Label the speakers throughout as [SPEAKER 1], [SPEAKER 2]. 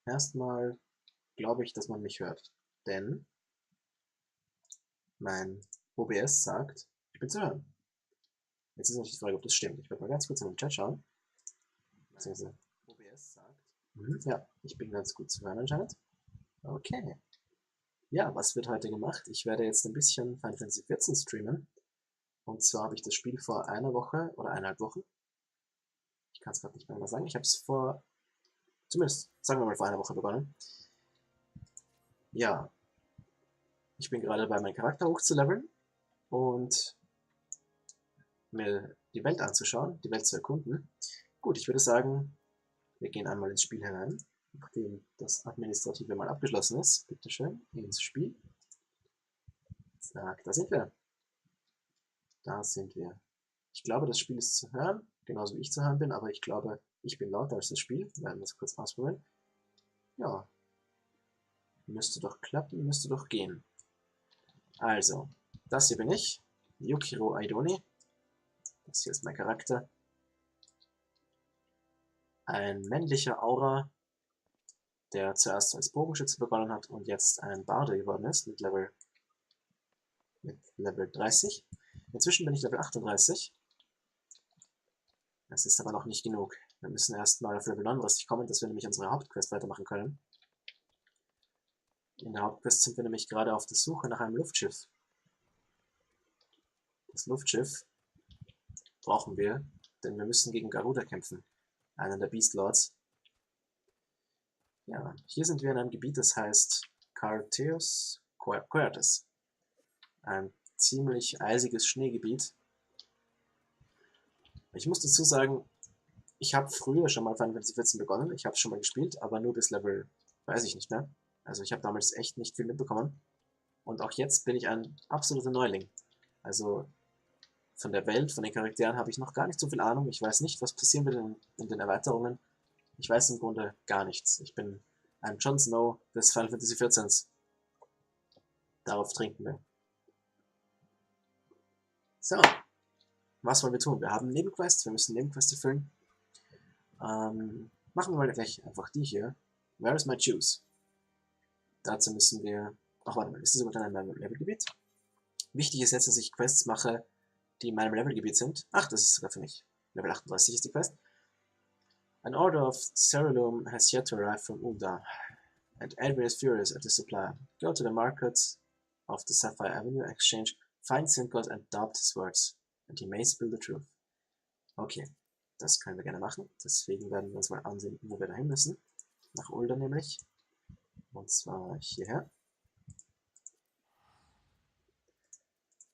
[SPEAKER 1] Erstmal glaube ich, dass man mich hört. Denn mein OBS sagt, ich bin zu hören. Jetzt ist natürlich die Frage, ob das stimmt. Ich werde mal ganz kurz in den Chat schauen. Beziehungsweise OBS sagt, ja, ich bin ganz gut zu hören anscheinend. Okay. Ja, was wird heute gemacht? Ich werde jetzt ein bisschen Final Fantasy XIV streamen. Und zwar habe ich das Spiel vor einer Woche oder 1,5 Wochen. Ich kann es gerade nicht mehr genau sagen. Ich habe es zumindest, sagen wir mal, vor einer Woche begonnen. Ja, ich bin gerade dabei, meinen Charakter hochzuleveln und mir die Welt anzuschauen, die Welt zu erkunden. Gut, ich würde sagen, wir gehen einmal ins Spiel hinein, nachdem das Administrative mal abgeschlossen ist. Bitte schön, ins Spiel. Zack, da sind wir. Da sind wir. Ich glaube, das Spiel ist zu hören, genauso wie ich zu hören bin, aber ich glaube, ich bin lauter als das Spiel. Wir werden das kurz ausprobieren. Ja, müsste doch klappen, müsste doch gehen. Also, das hier bin ich, Yukiro Aidoni. Das hier ist mein Charakter. Ein männlicher Aura, der zuerst als Bogenschütze begonnen hat und jetzt ein Barde geworden ist mit Level 30. Inzwischen bin ich Level 38. Das ist aber noch nicht genug. Wir müssen erstmal auf Level 39 kommen, dass wir nämlich unsere Hauptquest weitermachen können. In der Hauptquest sind wir nämlich gerade auf der Suche nach einem Luftschiff. Das Luftschiff brauchen wir, denn wir müssen gegen Garuda kämpfen, einen der Beast Lords. Ja, hier sind wir in einem Gebiet, das heißt Carteus Quertes. Ein ziemlich eisiges Schneegebiet. Ich muss dazu sagen, ich habe früher schon mal Final Fantasy XIV begonnen. Ich habe es schon mal gespielt, aber nur bis Level, weiß ich nicht mehr. Also ich habe damals echt nicht viel mitbekommen. Und auch jetzt bin ich ein absoluter Neuling. Also von der Welt, von den Charakteren habe ich noch gar nicht so viel Ahnung. Ich weiß nicht, was passieren wird in den Erweiterungen. Ich weiß im Grunde gar nichts. Ich bin ein Jon Snow des Final Fantasy XIV. Darauf trinken wir. So, was wollen wir tun? Wir haben Nebenquests, wir müssen Nebenquests erfüllen. Machen wir mal gleich einfach die hier. Where is my juice? Dazu müssen wir... Ach, warte mal, ist das sogar in meinem Levelgebiet? Wichtig ist jetzt, dass ich Quests mache, die in meinem Levelgebiet sind. Ach, das ist sogar für mich. Level 38 ist die Quest. An order of Cerulum has yet to arrive from Ulda, and Edwin is furious at the supply. Go to the market of the Sapphire Avenue Exchange, find Simcoe and doubt his words, and he may spill the truth. Okay, das können wir gerne machen. Deswegen werden wir uns mal ansehen, wo wir dahin müssen. Nach Ulda nämlich. Und zwar hierher.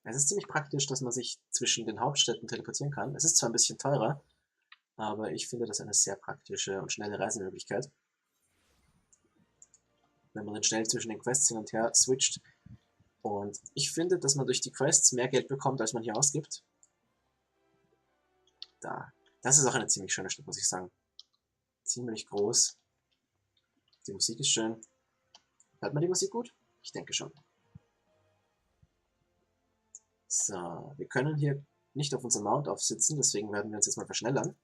[SPEAKER 1] Es ist ziemlich praktisch, dass man sich zwischen den Hauptstädten teleportieren kann. Es ist zwar ein bisschen teurer, aber ich finde das eine sehr praktische und schnelle Reisemöglichkeit. Wenn man dann schnell zwischen den Quests hin und her switcht. Und ich finde, dass man durch die Quests mehr Geld bekommt, als man hier ausgibt. Das ist auch eine ziemlich schöne Stadt, muss ich sagen. Ziemlich groß. Die Musik ist schön. Hört man die Musik gut? Ich denke schon. So, wir können hier nicht auf unserem Mount aufsitzen, deswegen werden wir uns jetzt mal verschnellern.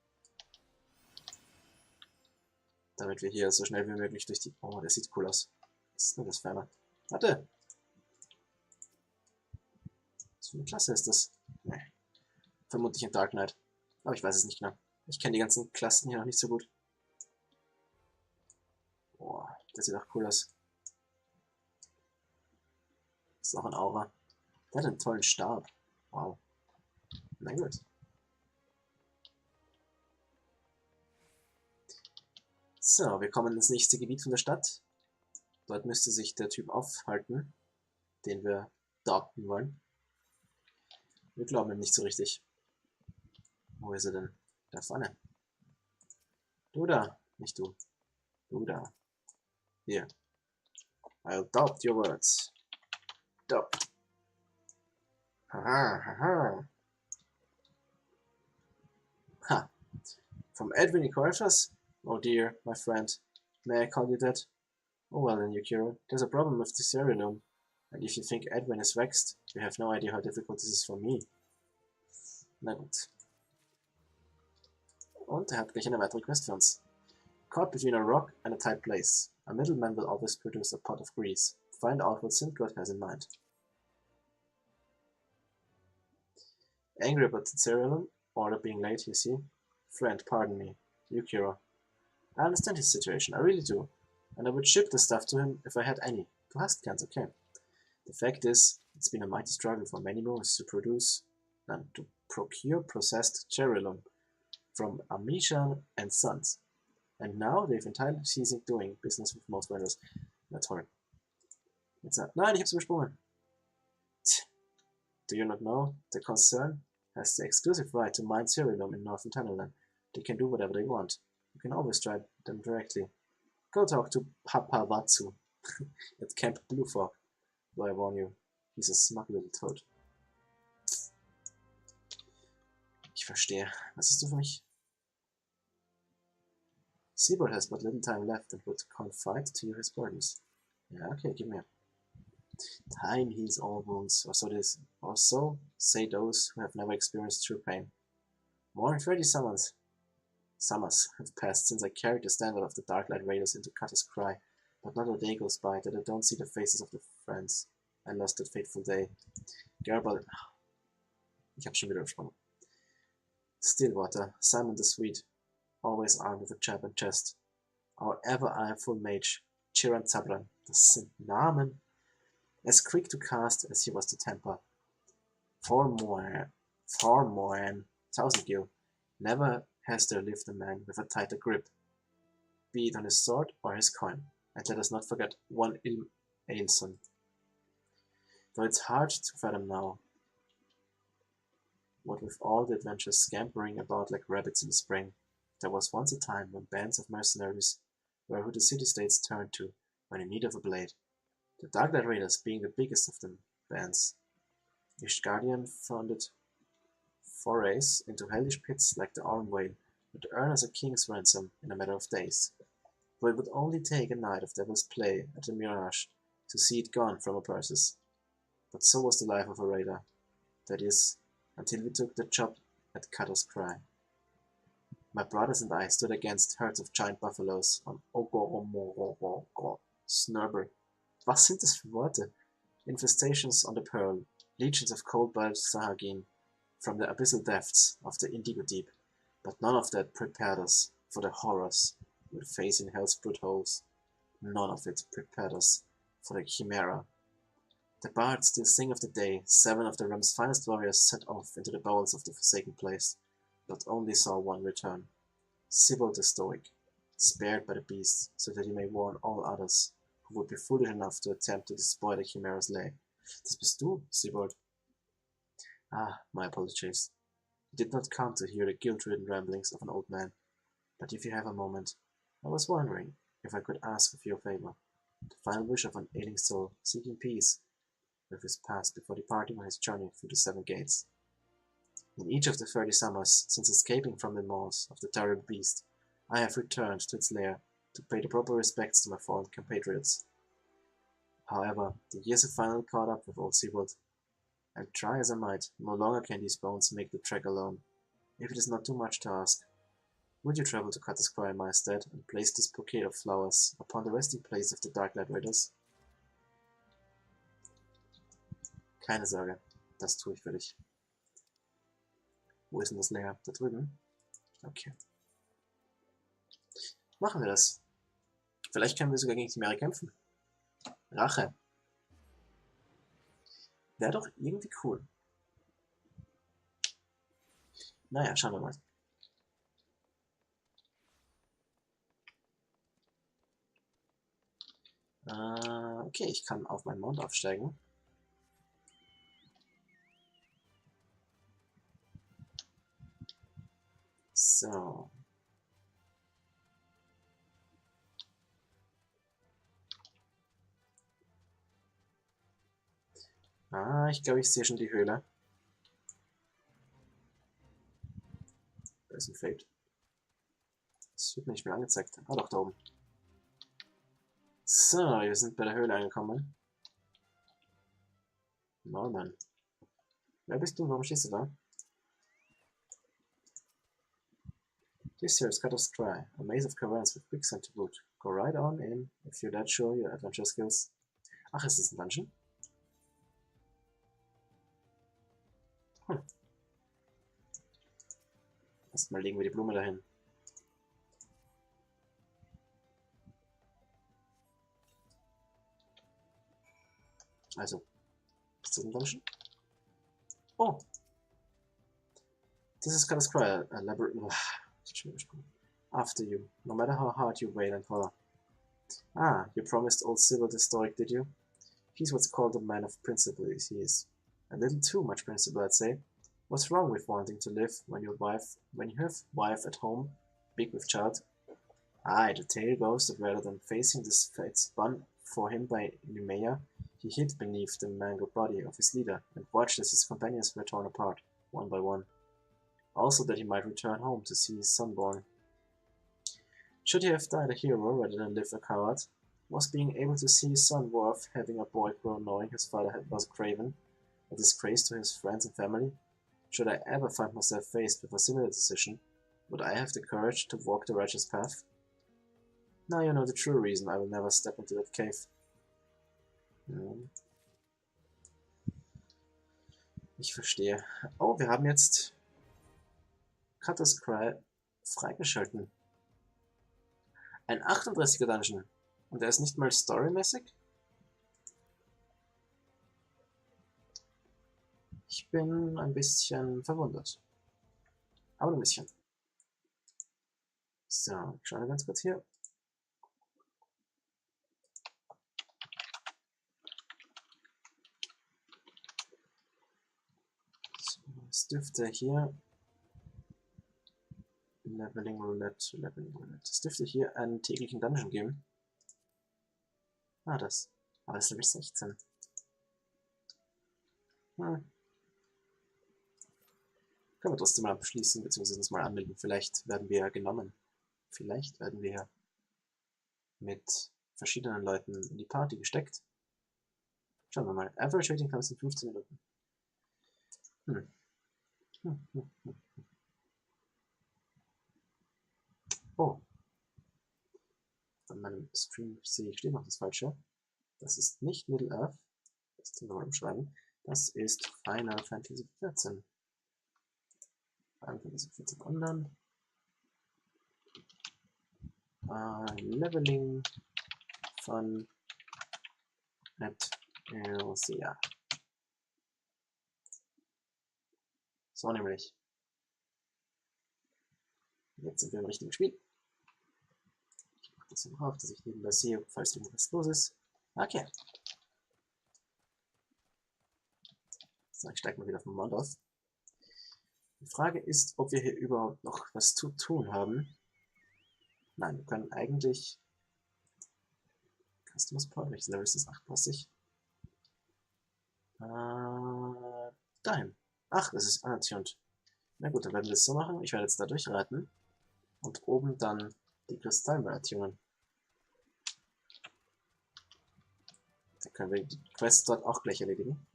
[SPEAKER 1] Damit wir hier so schnell wie möglich durch die... Oh, der sieht cool aus. Was ist denn das für einer? Warte! Was für eine Klasse ist das? Nee. Vermutlich ein Dark Knight. Aber ich weiß es nicht genau. Ich kenne die ganzen Klassen hier noch nicht so gut. Boah, der sieht auch cool aus. Das ist auch ein Aura. Der hat einen tollen Stab. Wow. Na gut. So, wir kommen ins nächste Gebiet von der Stadt. Dort müsste sich der Typ aufhalten, den wir doubten wollen. Wir glauben ihm nicht so richtig. Wo ist er denn? Da vorne. Du da. Nicht du. Du da. Hier. I'll doubt your words. Doubt. Haha, haha. Ha. From Edwin Corvus? Oh dear, my friend. May I call you that? Oh well then, Yukiro. There's a problem with the Cerenome. And if you think Edwin is vexed, you have no idea how difficult this is for me. Na gut. Und er hat gleich eine weitere Quest für uns. Caught between a rock and a tight place. A middleman will always produce a pot of grease. Find out what Sindgod has in mind. Angry about the cereal order being late, you see? Friend, pardon me. Yukiro. I understand his situation, I really do. And I would ship the stuff to him if I had any. To Hustkans, okay. The fact is, it's been a mighty struggle for many moons to procure processed cerealum from Amishan and Sons. And now they've entirely ceased doing business with most vendors. Na toll. Nein, ich hab's übersprungen. Do you not know? The concern has the exclusive right to mine cerealum in northern Tunneland. They can do whatever they want. You can always try them directly. Go talk to Papa Watsu at Camp Blue Fog. Though I warn you, he's a smug little toad. Ich verstehe. Was hast du für mich? Seaboard has but little time left and would confide to you his burdens. Yeah, okay, give me. Time heals all wounds, or so say those who have never experienced true pain. More than 30 summers have passed since I carried the standard of the Darklight Raiders into Cutter's Cry, but not a day goes by that I don't see the faces of the friends I lost that fateful day. Gerber, ich hab schon wieder übersprungen. Stillwater, Simon the Sweet, always armed with a jab and chest. Our ever-ireful mage, Chiran Zabran, das sind Namen. As quick to cast as he was to temper. Formoan, 1000 gil. Never has there lived a man with a tighter grip, be it on his sword or his coin. And let us not forget one Ilm Ailson. Though it's hard to fathom now, what with all the adventures scampering about like rabbits in the spring, there was once a time when bands of mercenaries were who the city-states turned to when in need of a blade. The Darklight Raiders being the biggest of them bands. Ishgardian founded forays into hellish pits like the Arm Whale would earn us a king's ransom in a matter of days. For it would only take a night of devil's play at the Mirage to see it gone from our purses. But so was the life of a raider. That is, until we took the job at Cutter's Cry. My brothers and I stood against herds of giant buffaloes on Snurber. Was sind das für Worte? Infestations on the Pearl, legions of cold-blooded Sahagin from the abyssal depths of the Indigo Deep, but none of that prepared us for the horrors we would face in Hell's brute holes. None of it prepared us for the Chimera. The bards still sing of the day 7 of the realm's finest warriors set off into the bowels of the forsaken place, but only saw one return. Sybil the Stoic, spared by the beast, so that he may warn all others who would be foolish enough to attempt to destroy the Chimera's lay. Das bist du, Seaboard. Ah, my apologies. You did not come to hear the guilt-ridden ramblings of an old man, but if you have a moment, I was wondering if I could ask of you a favor. The final wish of an ailing soul seeking peace with his past before departing on his journey through the 7 gates. In each of the 30 summers since escaping from the maws of the terrible beast, I have returned to its lair to pay the proper respects to my fallen compatriots. However, the years have finally caught up with old Seaboard, and try as I might, no longer can these bones make the trek alone. If it is not too much to ask, would you travel to Cutter's Cry in my stead and place this bouquet of flowers upon the resting place of the Darklight Raiders? Keine Sorge, das tue ich für dich. Wo ist denn das Lager? Da drüben? Okay. Machen wir das. Vielleicht können wir sogar gegen die Meere kämpfen. Rache. Wäre doch irgendwie cool. Naja, schauen wir mal. Okay, ich kann auf meinen Mount aufsteigen. So. Ich glaube, ich sehe schon die Höhle. Da ist ein Fade. Das wird mir nicht mehr angezeigt. Ah, doch, da oben. So, wir sind bei der Höhle angekommen. Norman. Wer bist du? Warum stehst du da? This here is Cutter's Cry, a maze of caverns with quicksand to boot. Go right on in, if you're that sure your adventure skills. Ach, ist das ein Dungeon? Erstmal legen wir die Blume dahin. Also, ist das ein Dungeon? Oh! This is gonna cry a labyrinth. After you, no matter how hard you wait and holler. Ah, you promised old Sybil the Stoic, did you? He's what's called a man of principle, he is. A little too much principle, I'd say. What's wrong with wanting to live when you have wife at home, big with child? Aye, the tale goes that rather than facing this fate spun for him by Nemea, he hid beneath the mangled body of his leader and watched as his companions were torn apart, one by one. Also that he might return home to see his son born. Should he have died a hero rather than live a coward? Was being able to see his son worth having a boy grown knowing his father was a craven, a disgrace to his friends and family? Should I ever find myself faced with a similar decision, would I have the courage to walk the righteous path? Now you know the true reason I will never step into that cave. Ich verstehe. Oh, wir haben jetzt Cutter's Cry freigeschalten. Ein 38er Dungeon. Und der ist nicht mal storymäßig? Ich bin ein bisschen verwundert. Aber ein bisschen. So, ich schaue ganz kurz hier. So, es dürfte hier Leveling Roulette. Es dürfte hier einen täglichen Dungeon geben. Ah, das. Aber das ist Level 16. Können wir trotzdem mal abschließen, beziehungsweise uns mal anmelden. Vielleicht werden wir genommen. Vielleicht werden wir mit verschiedenen Leuten in die Party gesteckt. Schauen wir mal. Average Rating Times in 15 Minuten. Oh. An meinem Stream sehe ich, steht noch das Falsche. Das ist nicht Middle Earth. Das können wir mal umschreiben. Das ist Final Fantasy XIV. Final Fantasy XIV Online. Leveling von Elsia. So nämlich. Jetzt sind wir im richtigen Spiel. Ich mache das hier noch auf, dass ich nebenbei sehe, falls irgendwas los ist. Okay. So, ich steige mal wieder vom Mount auf. Die Frage ist, ob wir hier überhaupt noch was zu tun haben. Nein, wir können eigentlich Customers Point, welches Level ist das? 38. Dahin. Ach, das ist anattuned. Na gut, dann werden wir es so machen. Ich werde jetzt da durchreiten und oben dann die Kristallbälle attunen. Dann können wir die Quest dort auch gleich erledigen.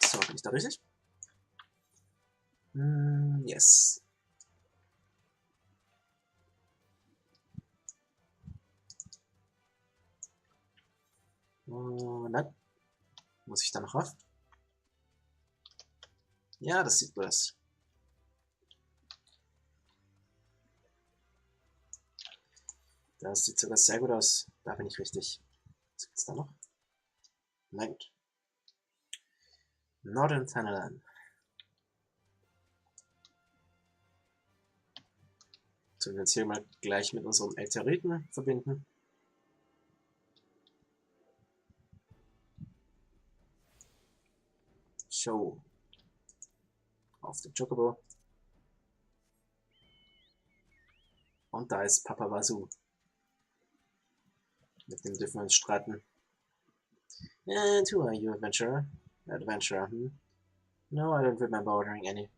[SPEAKER 1] So, bin ich da richtig? Yes. Nein. Muss ich da noch rauf? Ja, das sieht gut aus. Das sieht sogar sehr gut aus. Da bin ich richtig. Was gibt's da noch? Na gut. Northern Thailand. Sollen wir uns hier mal gleich mit unserem Meteoriten verbinden? Show. Auf den Chocobo. Und da ist Papa Wazoo. Mit dem dürfen wir uns streiten. And who are you, adventurer? Adventurer, No, I don't remember ordering any.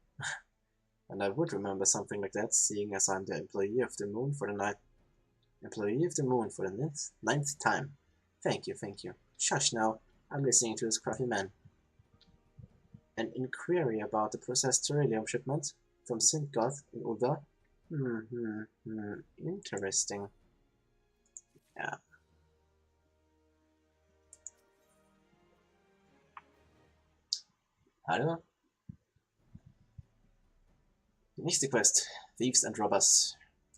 [SPEAKER 1] And I would remember something like that, seeing as I'm the employee of the moon for the ninth time. Thank you, thank you. Shush now, I'm listening to this scruffy man. an inquiry about the processed beryllium shipment from Sintgoth in Uda. Interesting. Ja. Hallo? Die nächste Quest. Thieves and Robbers.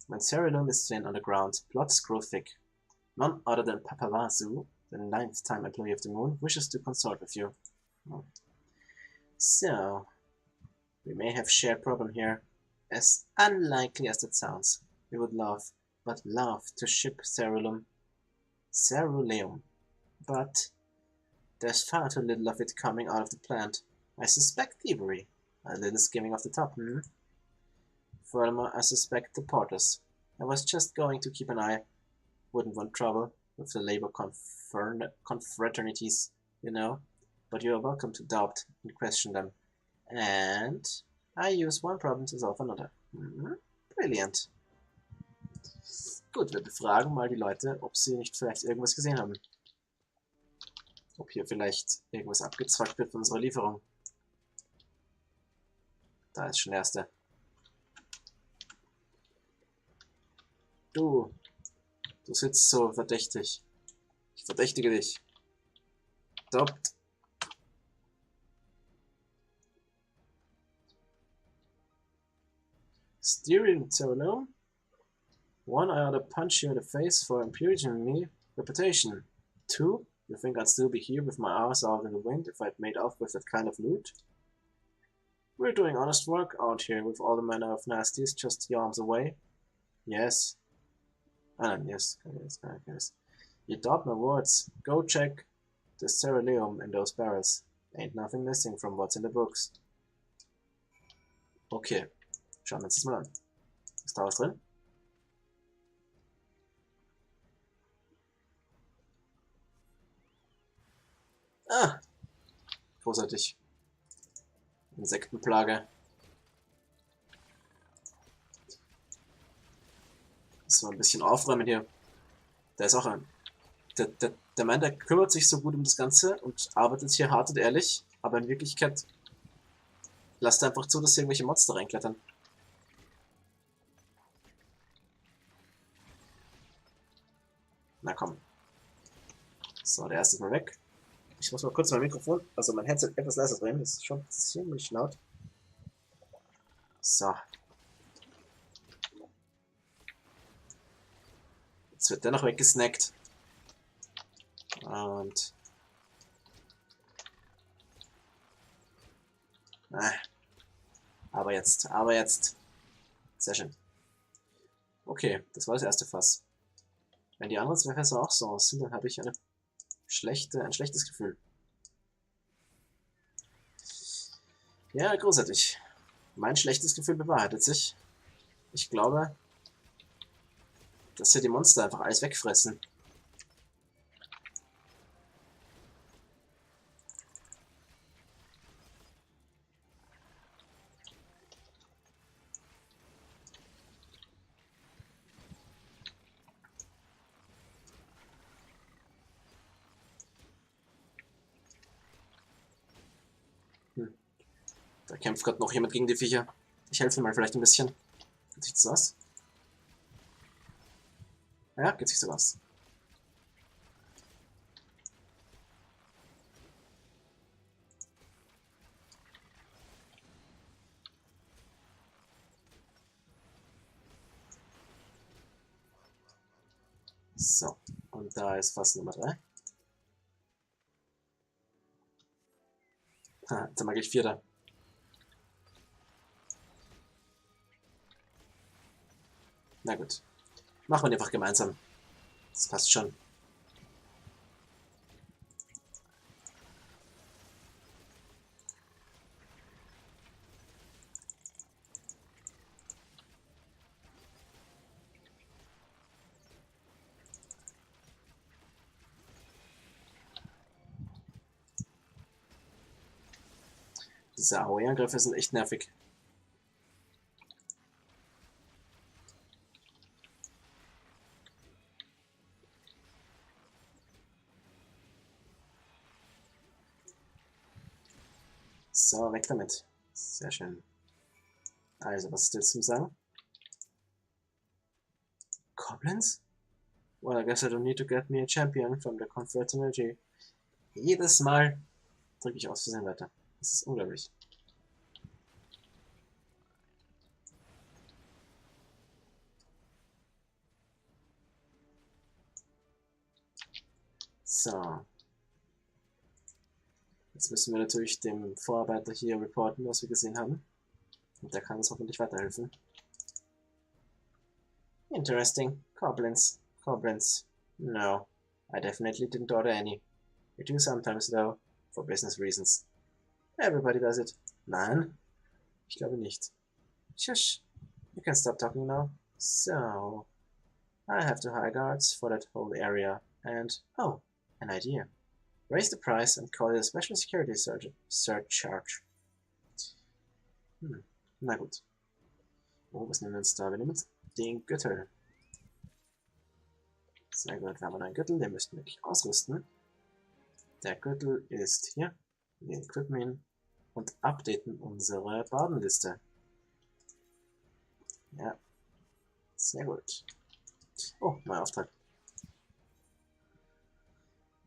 [SPEAKER 1] When beryllium is thin on the ground, plots grow thick. None other than Papavazu, the 9th-time employee of the moon, wishes to consult with you. So, we may have shared problem here. As unlikely as that sounds, we would love to ship ceruleum. But there's far too little of it coming out of the plant. I suspect thievery. A little skimming off the top, Furthermore, I suspect the porters. I was just going to keep an eye. Wouldn't want trouble with the labor confraternities, you know. But you are welcome to doubt and question them. And I use one problem to solve another. Brilliant. Gut, wir befragen mal die Leute, ob sie nicht vielleicht irgendwas gesehen haben. Ob hier vielleicht irgendwas abgezwackt wird von unserer Lieferung. Da ist schon der erste. Du sitzt so verdächtig. Ich verdächtige dich. Stoppt. Steering Cerulum. 1, I ought to punch you in the face for imputing me reputation. 2, you think I'd still be here with my arms out in the wind if I'd made off with that kind of loot? We're doing honest work out here with all the manner of nasties just yards away. Yes. Yes. You doubt my words. Go check the ceruleum in those barrels. Ain't nothing missing from what's in the books. Okay. Schauen wir uns das mal an. Ist da was drin? Ah! Großartig. Insektenplage. Müssen wir ein bisschen aufräumen hier. Der ist auch ein... Der Mann, der kümmert sich so gut um das Ganze und arbeitet hier hart und ehrlich, aber in Wirklichkeit lasst einfach zu, dass hier irgendwelche Monster reinklettern. Na komm. So, der erste ist mal weg. Ich muss mal kurz mein Mikrofon, also mein Headset etwas leiser drehen, das ist schon ziemlich laut. So. Jetzt wird der noch weggesnackt. Und... Aber jetzt. Sehr schön. Okay, das war das erste Fass. Wenn die anderen zwei Fässer auch so aussehen, dann habe ich ein schlechtes Gefühl. Ja, großartig. Mein schlechtes Gefühl bewahrheitet sich. Ich glaube, dass hier die Monster einfach alles wegfressen. Da kämpft gerade noch jemand gegen die Viecher. Ich helfe mal vielleicht ein bisschen. Geht sich das aus? Ja, geht sich so aus. So, und da ist Fass Nummer 3. Ha, jetzt haben wir gleich 4 da. Na gut. Machen wir einfach gemeinsam. Das passt schon. Diese AOE-Angriffe sind echt nervig. So, weg damit. Sehr schön. Also, was ist jetzt zum Sagen? Goblins? Well, I guess I don't need to get me a champion from the confraternity. Jedes Mal drücke ich aus Versehen weiter. Das ist unglaublich. So. Jetzt müssen wir natürlich dem Vorarbeiter hier reporten, was wir gesehen haben. Und der kann uns hoffentlich weiterhelfen. Interesting. Goblins. Goblins. No. I definitely didn't order any. We do sometimes though. For business reasons. Everybody does it. Nein? Ich glaube nicht. Shush. You can stop talking now. So. I have to hire guards for that whole area. And, oh, an idea. Raise the price and call it a special security surcharge. Na gut. Oh, was nehmen wir uns da? Wir nehmen uns den Gürtel. Sehr gut, wir haben einen Gürtel, den müssten wir wirklich ausrüsten. Der Gürtel ist hier. Wir equippen ihn und updaten unsere Badenliste. Ja. Sehr gut. Oh, neuer Auftrag.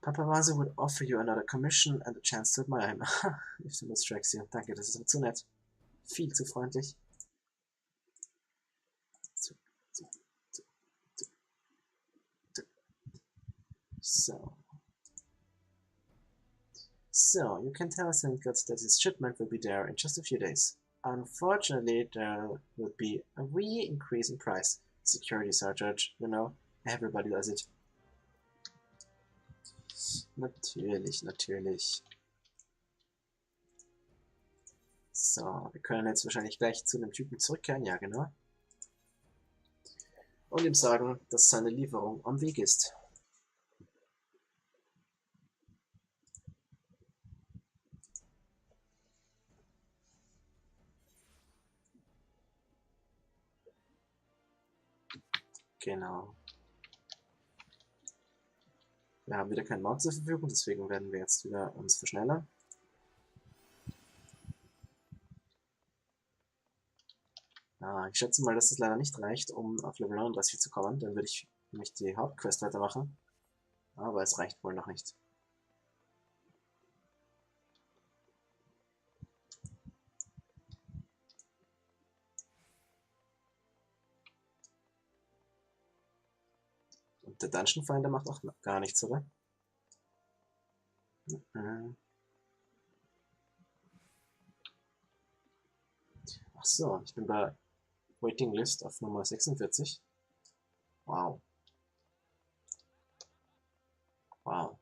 [SPEAKER 1] Papa Vase would offer you another commission and a chance to admire him. If the mood strikes you. Danke, das ist aber zu nett. Viel zu freundlich. So. So, you can tell Sandgut that his shipment will be there in just a few days. Unfortunately, there will be a wee increase in price. Security surcharge, you know, everybody does it. Natürlich, natürlich. So, wir können jetzt wahrscheinlich gleich zu dem Typen zurückkehren, ja genau. Und ihm sagen, dass seine Lieferung am Weg ist. Genau. Wir haben wieder keinen Mount zur Verfügung, deswegen werden wir jetzt wieder uns verschnellern. Ich schätze mal, dass es leider nicht reicht, um auf Level 39 zu kommen. Dann würde ich nämlich die Hauptquest weitermachen. Aber es reicht wohl noch nicht. Und der Dungeon Finder macht auch gar nichts, oder? Ach so, ich bin bei Waiting List auf Nummer 46. Wow. Wow.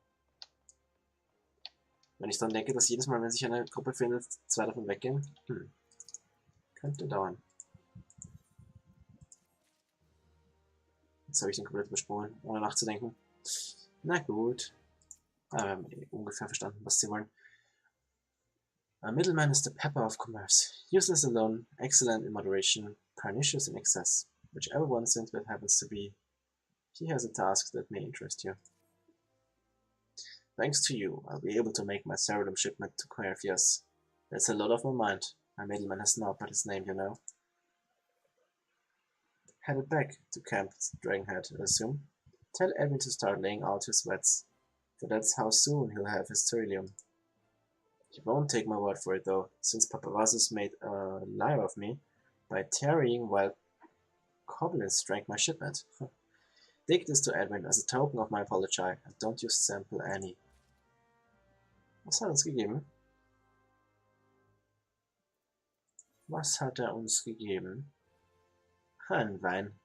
[SPEAKER 1] Wenn ich dann denke, dass jedes Mal, wenn sich eine Gruppe findet, zwei davon weggehen, könnte dauern. Jetzt habe ich den komplett übersprungen, ohne nachzudenken. Na gut. Wir haben ungefähr verstanden, was sie wollen. A middleman is the pepper of commerce. Useless alone, excellent in moderation, pernicious in excess. Whichever one Sindbad happens to be, he has a task that may interest you. Thanks to you, I'll be able to make my Cerulean shipment to XIV. That's a lot off my mind. My middleman has not but his name, you know. Headed back to Camp Dragonhead, I assume. Tell Edwin to start laying out his wets, for that's how soon he'll have his Cerulean. He won't take my word for it though, since Papa Vasus made a liar of me by tarrying while goblins drank my shipment. Take this to Edwin as a token of my apology, and don't use sample any. Was hat er uns gegeben? Was hat er uns gegeben? Ein Wein.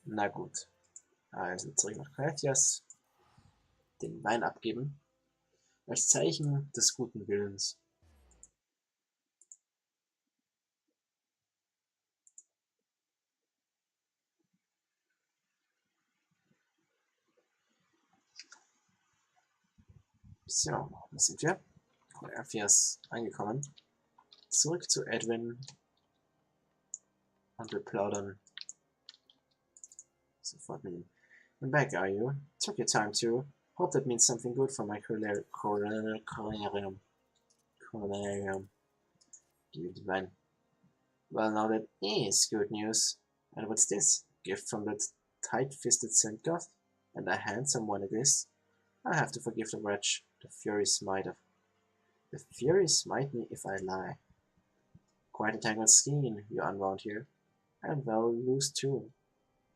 [SPEAKER 1] Na gut. Also zurück nach Kratjas. Den Wein abgeben. Als Zeichen des guten Willens. So, da sind wir. R4 angekommen. Zurück zu Edwin. Und wir plaudern sofort mit ihm. I'm back, are you? Took your time too. Hope that means something good for my Divine. Well, now that is good news. And what's this? Gift from that tight-fisted Saint Goth? And a handsome one it is. I have to forgive the wretch. The Furies smite me if I lie. Quite a tangled skein you unwound here. And well loose too.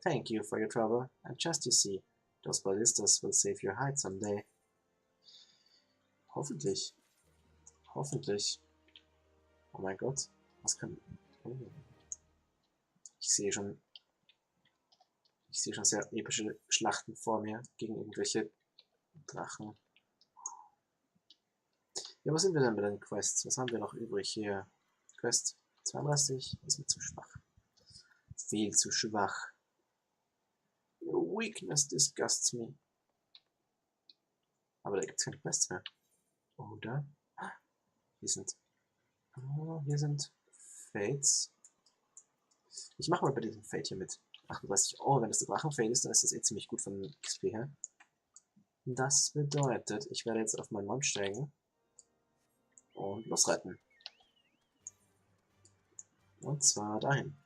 [SPEAKER 1] Thank you for your trouble, and just you see, those ballistas will save your hide someday. Hoffentlich. Hoffentlich. Oh mein Gott. Was kann... Oh. Ich sehe schon sehr epische Schlachten vor mir gegen irgendwelche Drachen. Ja, wo sind wir denn bei den Quests? Was haben wir noch übrig hier? Quest 32 ist mir zu schwach. Viel zu schwach. Your weakness disgusts me. Aber da gibt es keine Quests mehr. Oder? Hier sind Fates. Ich mache mal bei diesem Fate hier mit. 38. Oh, wenn das der Drachenfade ist, dann ist das eh ziemlich gut von XP her. Das bedeutet, ich werde jetzt auf meinen Mount steigen und losreiten. Und zwar dahin.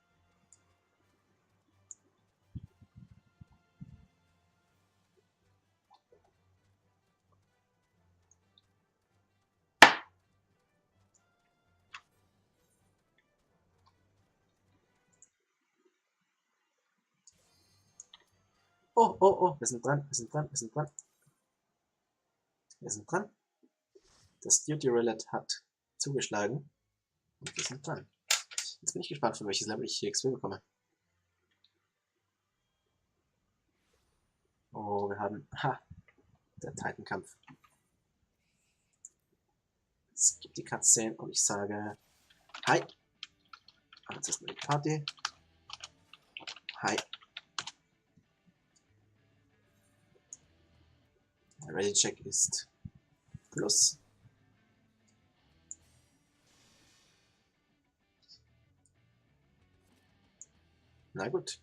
[SPEAKER 1] Oh, oh, oh, wir sind dran, wir sind dran, wir sind dran. Wir sind dran. Das Duty Roulette hat zugeschlagen. Und wir sind dran. Jetzt bin ich gespannt, für welches Level ich hier XP bekomme. Oh, wir haben... Ha! Der Titankampf. Es gibt die Cutscene und ich sage... Hi! Jetzt erstmal die Party. Hi! Der Ready-Check ist Plus. Na gut.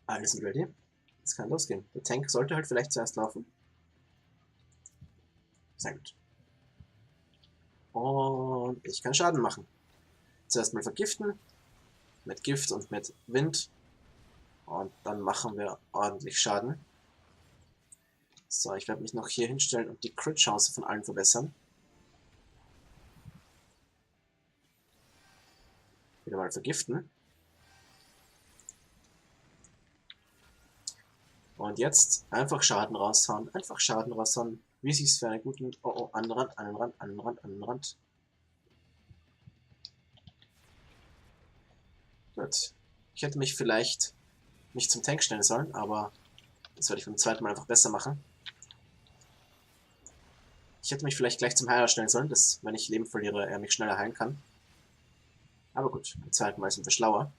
[SPEAKER 1] Alles sind ready. Es kann losgehen. Der Tank sollte halt vielleicht zuerst laufen. Sehr gut. Und ich kann Schaden machen. Zuerst mal vergiften. Mit Gift und mit Wind. Und dann machen wir ordentlich Schaden. So, ich werde mich noch hier hinstellen und die Crit-Chance von allen verbessern. Wieder mal vergiften. Und jetzt einfach Schaden raushauen. Einfach Schaden raushauen. Wie sich es für einen guten... Oh, oh, an den Rand, an den Rand, an den Rand, an den Rand. Gut. Ich hätte mich vielleicht nicht zum Tank stellen sollen, aber das werde ich beim zweiten Mal einfach besser machen. Ich hätte mich vielleicht gleich zum Heiler stellen sollen, dass, wenn ich Leben verliere, er mich schneller heilen kann. Aber gut, beim zweiten Mal sind wir schlauer.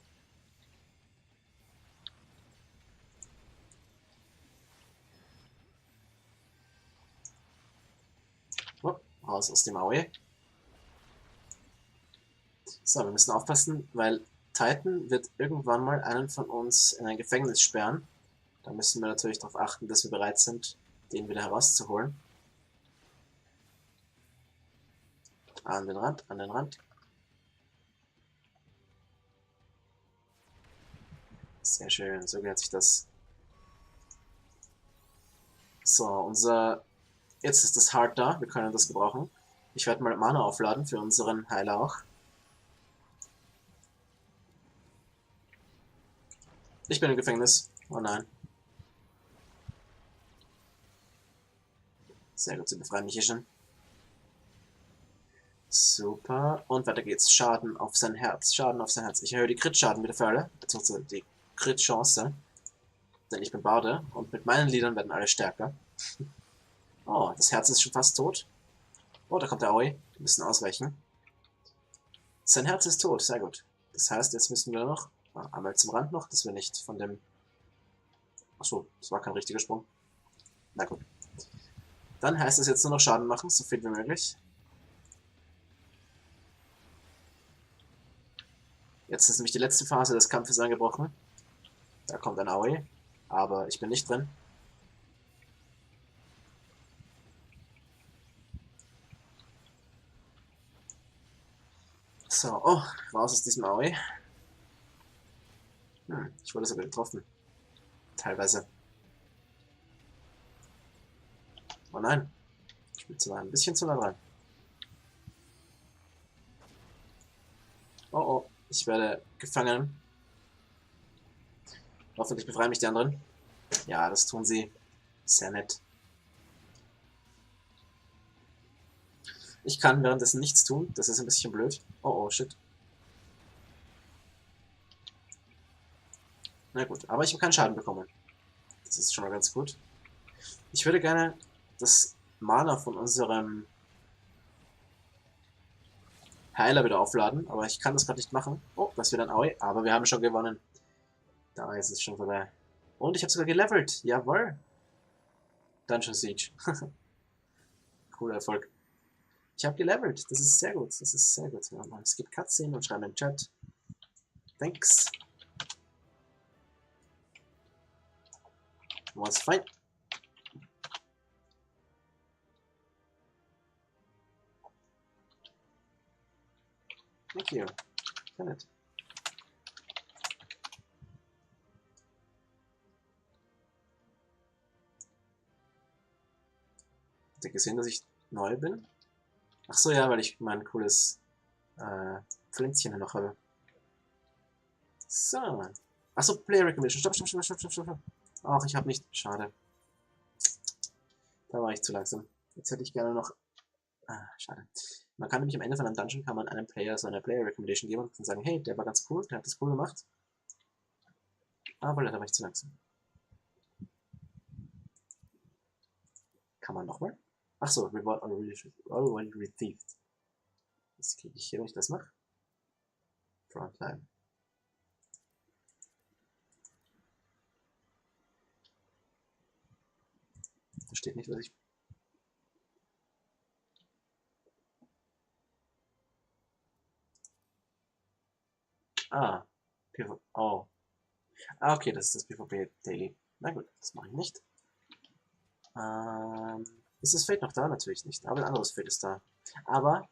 [SPEAKER 1] Oh, raus aus dem AOE. So, wir müssen aufpassen, weil Titan wird irgendwann mal einen von uns in ein Gefängnis sperren. Da müssen wir natürlich darauf achten, dass wir bereit sind, den wieder herauszuholen. An den Rand, an den Rand. Sehr schön, so gehört sich das. So, jetzt ist das Heart da, wir können das gebrauchen. Ich werde mal Mana aufladen für unseren Heiler auch. Ich bin im Gefängnis. Oh nein. Sehr gut, sie befreien mich hier schon. Super. Und weiter geht's. Schaden auf sein Herz. Schaden auf sein Herz. Ich erhöhe die Crit-Schaden mit der Pfeile, beziehungsweise die Crit-Chance. Denn ich bin Barde und mit meinen Liedern werden alle stärker. Oh, das Herz ist schon fast tot. Oh, da kommt der Aoi. Wir müssen ausweichen. Sein Herz ist tot. Sehr gut. Das heißt, jetzt müssen wir noch einmal zum Rand noch, dass wir nicht von dem... Achso, das war kein richtiger Sprung. Na gut. Dann heißt es jetzt nur noch Schaden machen, so viel wie möglich. Jetzt ist nämlich die letzte Phase des Kampfes angebrochen. Da kommt ein Aoi, aber ich bin nicht drin. So, oh, raus aus diesem Aue. Ich wurde sogar getroffen. Teilweise. Oh nein. Ich bin zu nah, ein bisschen zu nah dran. Oh oh, ich werde gefangen. Hoffentlich befreien mich die anderen. Ja, das tun sie. Sehr nett. Ich kann währenddessen nichts tun. Das ist ein bisschen blöd. Oh oh, shit. Na gut, aber ich habe keinen Schaden bekommen. Das ist schon mal ganz gut. Ich würde gerne das Mana von unserem Heiler wieder aufladen, aber ich kann das gerade nicht machen. Oh, das ist wieder ein Aue, aber wir haben schon gewonnen. Da ist es schon vorbei. Und ich habe sogar gelevelt. Jawohl. Dungeon Siege. Cooler Erfolg. Ich habe gelevelt. Das ist sehr gut. Das ist sehr gut. Es gibt Cutscene und schreiben im Chat. Thanks. Was fine. Thank you. Sehr nett. Habt ihr gesehen, dass ich neu bin? Ach so, ja, weil ich mein cooles Pflänzchen noch habe. So. Achso, Player Recognition. Stopp. Ach, ich habe nicht. Schade. Da war ich zu langsam. Jetzt hätte ich gerne noch. Ah, schade. Man kann nämlich am Ende von einem Dungeon kann man einem Player so eine Player Recommendation geben und sagen, hey, der war ganz cool, der hat das cool gemacht. Aber leider war ich zu langsam. Kann man nochmal? Achso, Reward already received. Jetzt klicke ich hier, wenn ich das mache. Frontline. Da steht nicht, was ich. Ah, PvP. Oh. Ah, okay, das ist das PvP Daily. Na gut, das mache ich nicht. Ist das Fate noch da? Natürlich nicht. Aber ein anderes Fate ist da. Aber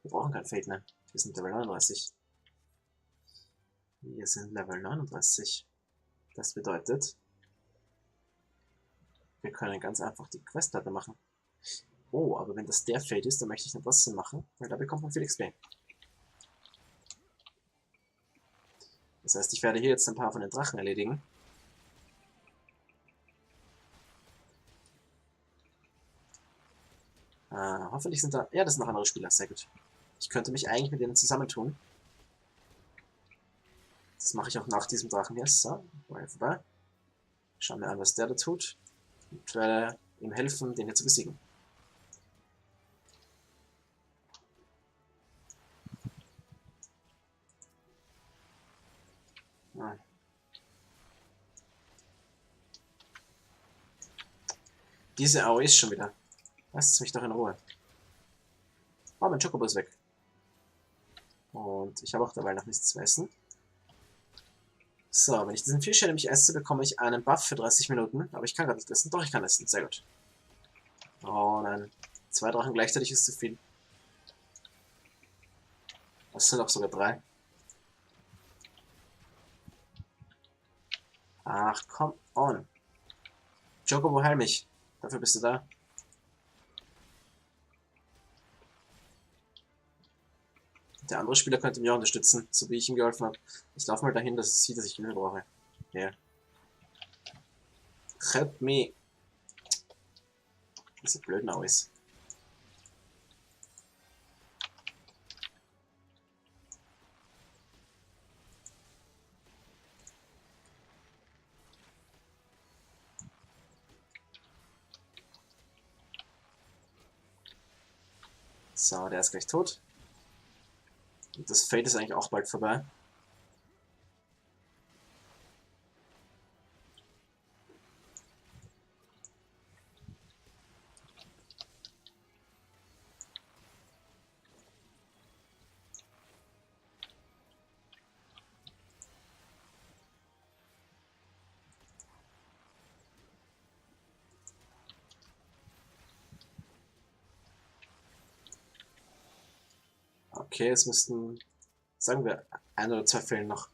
[SPEAKER 1] wir brauchen kein Fate mehr. Wir sind Level 39. Wir sind Level 39. Das bedeutet, wir können ganz einfach die Questplatte machen. Oh, aber wenn das der Fate ist, dann möchte ich nicht trotzdem machen, weil da bekommt man viel XP. Das heißt, ich werde hier jetzt ein paar von den Drachen erledigen. Hoffentlich sind da. Ja, das sind noch andere Spieler, sehr gut. Ich könnte mich eigentlich mit denen zusammentun. Das mache ich auch nach diesem Drachen hier. So, mal vorbei. Schauen wir an, was der da tut. Und werde ihm helfen, den hier zu besiegen. Ah. Diese AOE ist schon wieder. Lasst mich doch in Ruhe. Oh, mein Chocobo ist weg. Und ich habe auch dabei noch nichts zu essen. So, wenn ich diesen Fisch nämlich esse, bekomme ich einen Buff für 30 Minuten. Aber ich kann gerade nicht essen. Doch, ich kann essen. Sehr gut. Oh nein. 2 Drachen gleichzeitig ist zu viel. Das sind auch sogar 3. Ach, come on. Chocobo, heil mich. Dafür bist du da. Der andere Spieler könnte mich auch unterstützen, so wie ich ihm geholfen habe. Ich laufe mal dahin, dass es sieht, dass ich Hilfe brauche. Ja. Yeah. Help me. Das sieht blöd aus. So, der ist gleich tot. Und das Fate ist eigentlich auch bald vorbei. Okay, es müssten Sagen wir, 1 oder 2 fehlen noch.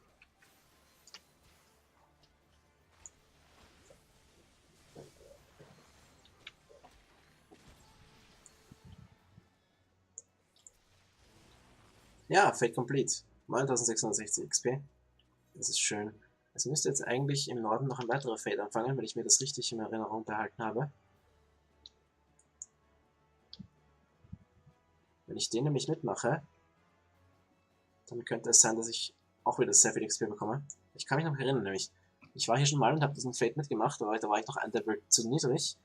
[SPEAKER 1] Ja, Fate Complete. 9660 XP. Das ist schön. Es müsste jetzt eigentlich im Norden noch ein weiterer Fate anfangen, wenn ich mir das richtig in Erinnerung behalten habe. Wenn ich den nämlich mitmache, dann könnte es sein, dass ich auch wieder sehr viel XP bekomme. Ich kann mich noch erinnern, nämlich, ich war hier schon mal und habe diesen Fate mitgemacht, aber da war ich noch ein Level zu niedrig.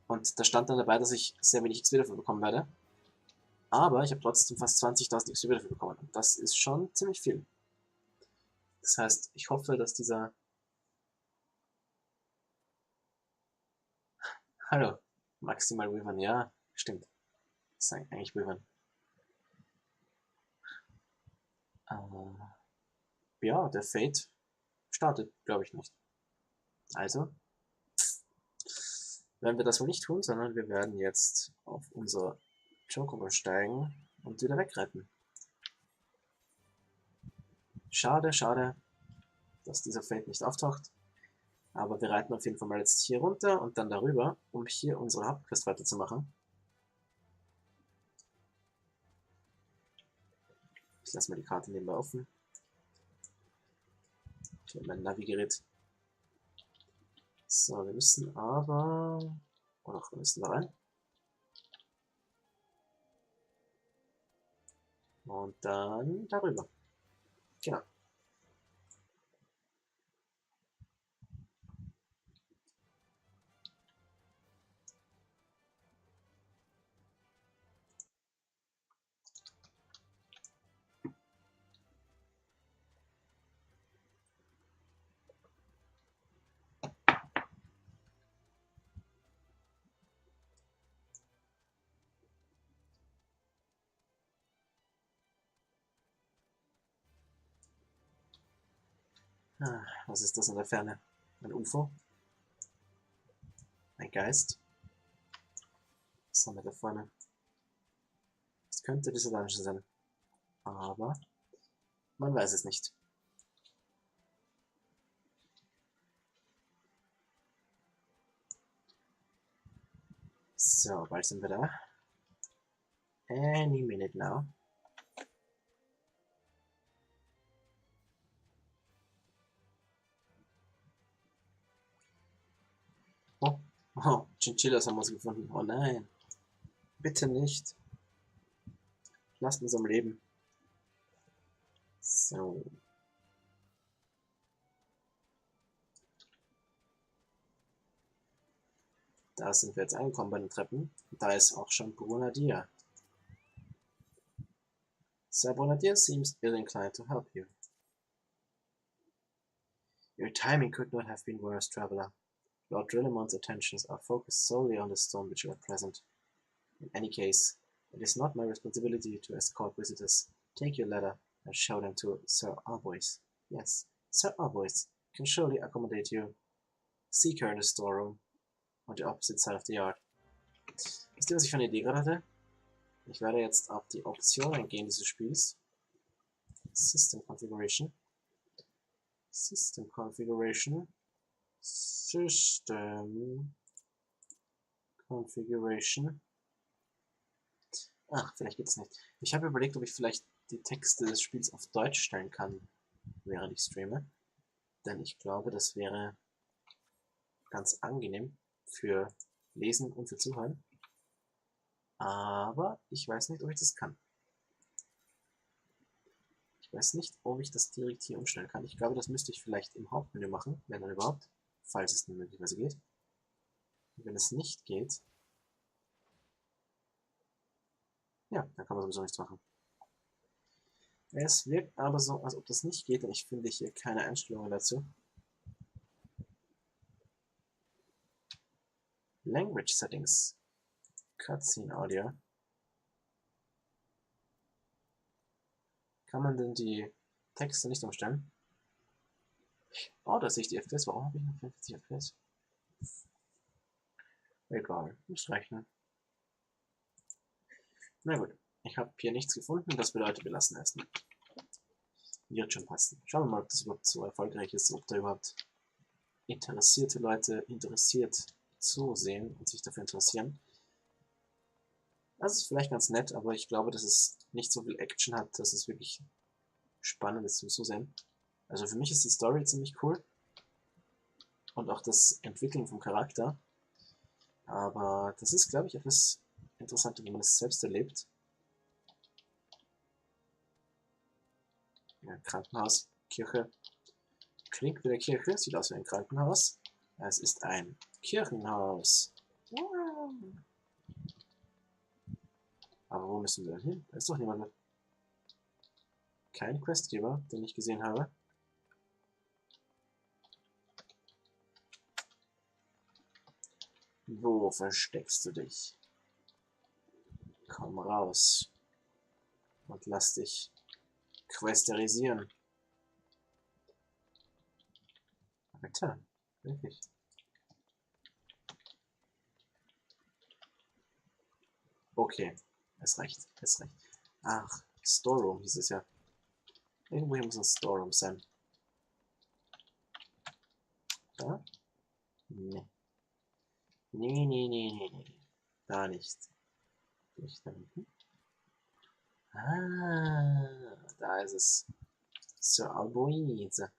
[SPEAKER 1] Und da stand dann dabei, dass ich sehr wenig XP dafür bekommen werde. Aber ich habe trotzdem fast 20.000 XP dafür bekommen. Und das ist schon ziemlich viel. Das heißt, ich hoffe, dass dieser... Hallo, maximal Wyvern, ja, stimmt. Das ist eigentlich Wyvern. Ja, der Fate startet, glaube ich nicht. Also werden wir das wohl nicht tun, sondern wir werden jetzt auf unser Chocobo steigen und wieder wegretten. Schade, schade, dass dieser Fate nicht auftaucht. Aber wir reiten auf jeden Fall mal jetzt hier runter und dann darüber, um hier unsere Hauptquest weiterzumachen. Ich lasse mal die Karte nebenbei offen. Ich habe mein Navigerät. So, wir müssen aber... Oder wir müssen da rein. Und dann darüber. Genau. Was ist das in der Ferne? Ein UFO? Ein Geist? Was haben wir da vorne? Das könnte dieser Dungeon sein. Aber man weiß es nicht. So, bald sind wir da. Any minute now. Oh, oh, Chinchillas haben wir gefunden. Oh nein. Bitte nicht. Lasst uns am Leben. So. Da sind wir jetzt angekommen bei den Treppen. Da ist auch schon Grenadier. Sir Grenadier seems ill-inclined to help you. Your timing could not have been worse, traveler. Lord Drillemont's attentions are focused solely on the stone which you at present. In any case, it is not my responsibility to escort visitors. Take your letter and show them to Sir Arbois. Yes, Sir Arbois can surely accommodate you. Seek her in the storeroom on the opposite side of the yard. Wisst ihr, was ich für eine Idee gerade hatte? Ich werde jetzt auf die Optionen gehen dieses Spiels. System Configuration. System Configuration. System Configuration. Ach, vielleicht geht's nicht. Ich habe überlegt, ob ich vielleicht die Texte des Spiels auf Deutsch stellen kann, während ich streame. Denn ich glaube, das wäre ganz angenehm für Lesen und für Zuhören. Aber ich weiß nicht, ob ich das kann. Ich weiß nicht, ob ich das direkt hier umstellen kann. Ich glaube, das müsste ich vielleicht im Hauptmenü machen, wenn dann überhaupt, falls es denn möglicherweise geht. Und wenn es nicht geht, ja, dann kann man sowieso nichts machen. Es wirkt aber so, als ob das nicht geht, denn ich finde hier keine Einstellungen dazu. Language Settings. Cutscene Audio. Kann man denn die Texte nicht umstellen? Oh, da sehe ich die FPS. Warum habe ich noch 50 FPS? Egal, muss rechnen. Na gut, ich habe hier nichts gefunden. Das bedeutet, wir lassen es nicht. Wird schon passen. Schauen wir mal, ob das überhaupt so erfolgreich ist, ob da überhaupt interessierte Leute interessiert zusehen und sich dafür interessieren. Das ist vielleicht ganz nett, aber ich glaube, dass es nicht so viel Action hat, dass es wirklich spannend ist zum Zusehen. Also für mich ist die Story ziemlich cool und auch das Entwickeln vom Charakter. Aber das ist, glaube ich, etwas interessanter, wenn man es selbst erlebt. Ja, Krankenhaus, Kirche. Klingt wie eine Kirche, sieht aus wie ein Krankenhaus. Es ist ein Kirchenhaus. Wow. Aber wo müssen wir denn hin? Da ist doch niemand mehr. Kein Questgeber, den ich gesehen habe. Wo versteckst du dich? Komm raus und lass dich questerisieren. Alter, wirklich. Okay, es reicht, es reicht. Ach, Storeroom hieß es ja. Irgendwo hier muss ein Storeroom sein. Da? Nee. Nee. Da nicht. Nicht da hinten. Ah, da ist es. Sir Alboise.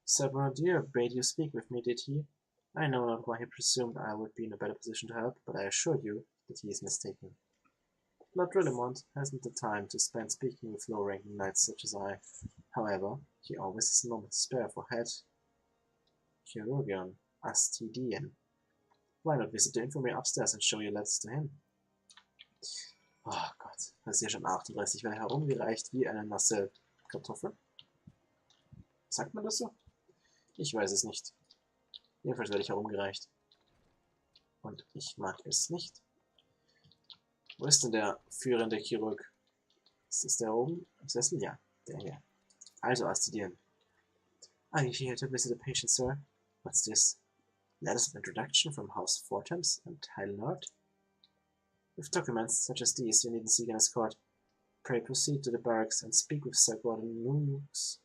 [SPEAKER 1] Sir Brondier bade you speak with me, did he? I know not why he presumed I would be in a better position to help, but I assure you that he is mistaken. Lord Rillimont hasn't the time to spend speaking with low-ranking knights such as I. However, he always has a moment to spare for head chirurgeon Astidian. Why not visit the infirmary upstairs and show your letters to him? Oh Gott, das ist ja schon 38, wenn er herumgereicht wie eine nasse Kartoffel. Sagt man das so? Ich weiß es nicht. Jedenfalls werde ich herumgereicht. Und ich mag es nicht. Wo ist denn der führende Chirurg? Ist das der oben im Sessel? Ja, der hier. Also Astidian. Are you here to visit a patient, sir? What's this? Letters of introduction from House Fortams and Heilenard? With documents such as these, you needn't seek an escort. Pray proceed to the barracks and speak with Sir Gordon Nooks.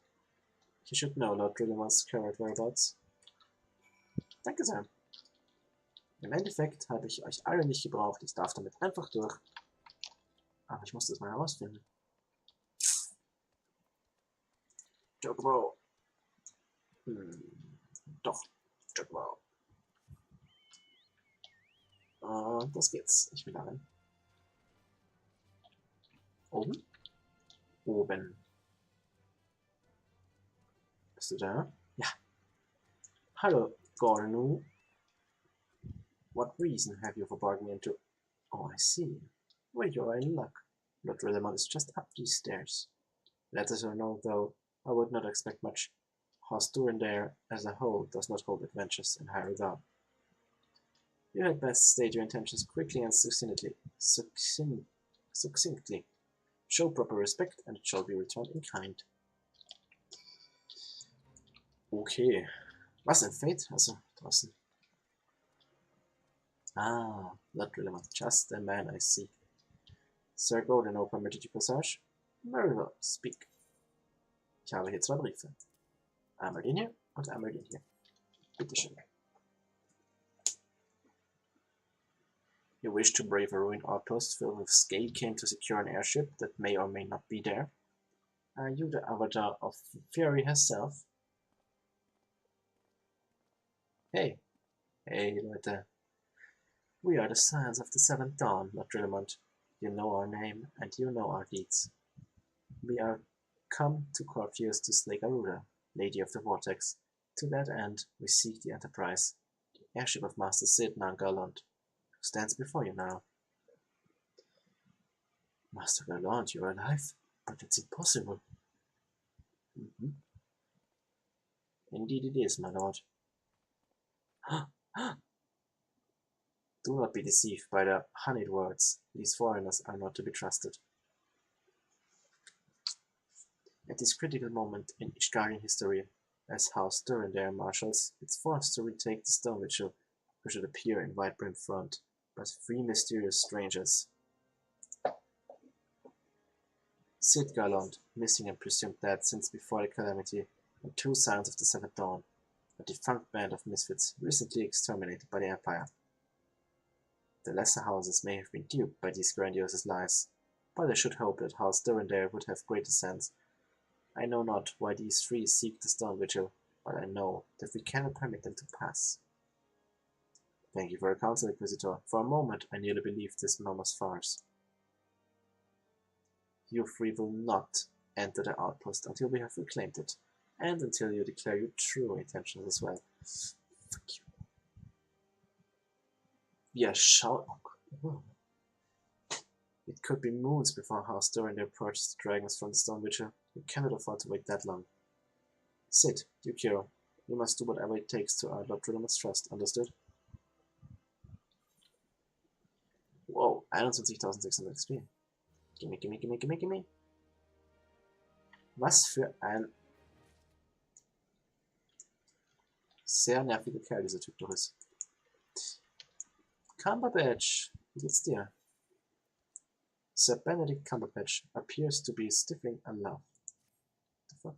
[SPEAKER 1] You should know Lord Rillimond's current whereabouts. Danke sehr. Im Endeffekt habe ich euch alle nicht gebraucht. Ich darf damit einfach durch. Aber ich muss das mal herausfinden. Chocobo. Doch. Chocobo. Und das geht's. Ich will darin. Oben? Oben. Bist du da? Ja. Hallo, Gordon. What reason have you for barging into... Oh, I see. Well, you're in luck. Lord Rillimond is just up these stairs. Letters or no, though, I would not expect much. House Durandare as a whole does not hold adventures in high regard. You had best state your intentions quickly and succinctly. Show proper respect and it shall be returned in kind. Okay. Was, ein Fate? Also, draußen. Ah, Lord Rillimond, just the man I seek. Sir Gordon, permitted you passage? Very well, speak. Ich habe hier zwei Briefe. Einmal den hier und einmal den hier. Bitteschön. You wish to brave a ruined outpost filled with scale kin to secure an airship that may or may not be there? Are you the avatar of Fury herself? Hey. Hey, Leute. We are the Scions of the Seventh Dawn, Lord Rillimond. You know our name, and you know our deeds. We are come to Corpheus to slay Garuda, Lady of the Vortex. To that end, we seek the Enterprise, the airship of Master Sid Nangaland, who stands before you now. Master Galand, you are alive? But it's impossible. Indeed it is, my lord. Do not be deceived by the honeyed words. These foreigners are not to be trusted. At this critical moment in Ishgarian history, as House Durandare marshals, it's forced to retake the stone ritual, who should appear in white-brimmed front, but three mysterious strangers. Sid Garland, missing and presumed dead since before the calamity, and 2 Scions of the Seventh Dawn, a defunct band of misfits recently exterminated by the Empire. The lesser houses may have been duped by these grandiose lies, but I should hope that House Durandare would have greater sense. I know not why these 3 seek the stone vigil, but I know that we cannot permit them to pass. Thank you for your counsel, Inquisitor. For a moment I nearly believed this enormous farce. You 3 will not enter the outpost until we have reclaimed it, and until you declare your true intentions as well. Fuck you. Wir schauen. Oh. It could be moons before House Durandare approaches the dragons from the stone vigil. We cannot afford to wait that long. Sid, Duke Hero, we must do whatever it takes to earn Lord Rillaman's trust, understood? Wow, 21.600 XP. Gimme, gimme, gimme, gimme, gimme. Was für ein sehr nerviger Kerl dieser Typ doch ist. Cumberbatch, wie geht's dir? Sir Benedict Cumberbatch appears to be stifling a laugh. The fuck?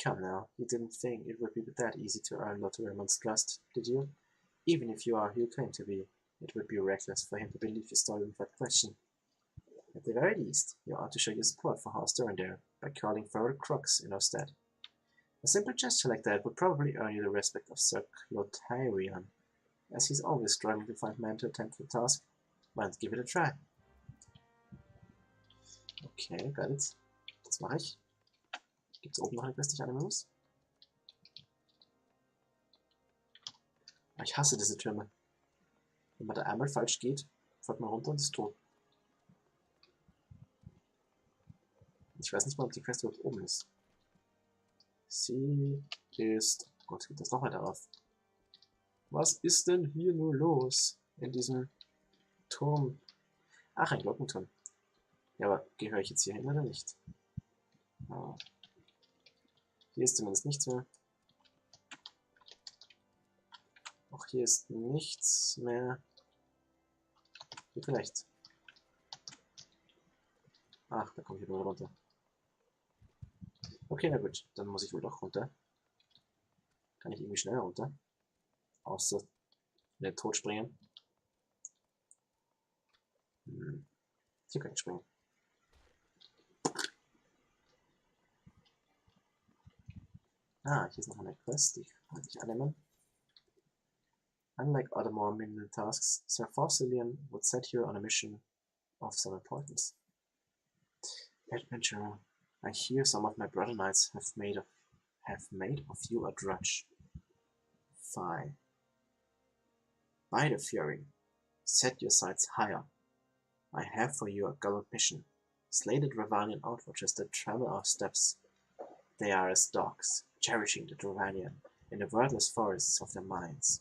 [SPEAKER 1] Come now, you didn't think it would be that easy to earn Lord Rillaman's trust, did you? Even if you are who you claim to be, it would be reckless for him to believe your story without question. At the very least, you ought to show your support for House Durandare by calling for crooks in our stead. A simple gesture like that would probably earn you the respect of Sir Clotarion, as he's always struggling to find men to attempt the task. Why not give it a try? Okay, got it. Das mache ich. Gibt's oben noch eine Quest, die ich annehmen muss? Ich hasse diese Türme. Wenn man da einmal falsch geht, fällt man runter und ist tot. Ich weiß nicht mal, ob die Quest überhaupt oben ist. Sie ist... Oh Gott, geht das noch weiter auf. Was ist denn hier nur los? In diesem Turm. Ach, ein Glockenturm. Ja, aber gehöre ich jetzt hier hin oder nicht? Oh. Hier ist zumindest nichts mehr. Auch hier ist nichts mehr. Hier vielleicht. Ach, da komme ich wieder runter. Okay, na gut, dann muss ich wohl doch runter. Kann ich irgendwie schneller runter? Außer in den Tod springen. Hier kann ich springen. Ah, hier ist noch eine Quest, die kann ich annehmen. Unlike other more menial tasks, Sir Faucillion would set you on a mission of some importance. Adventurer, I hear some of my brother knights have made of you a drudge. Fie. By the Fury, set your sights higher. I have for you a gallant mission. Slay the Dravanian outwatchers that travel our steps. They are as dogs, cherishing the Dravanian in the wordless forests of their minds.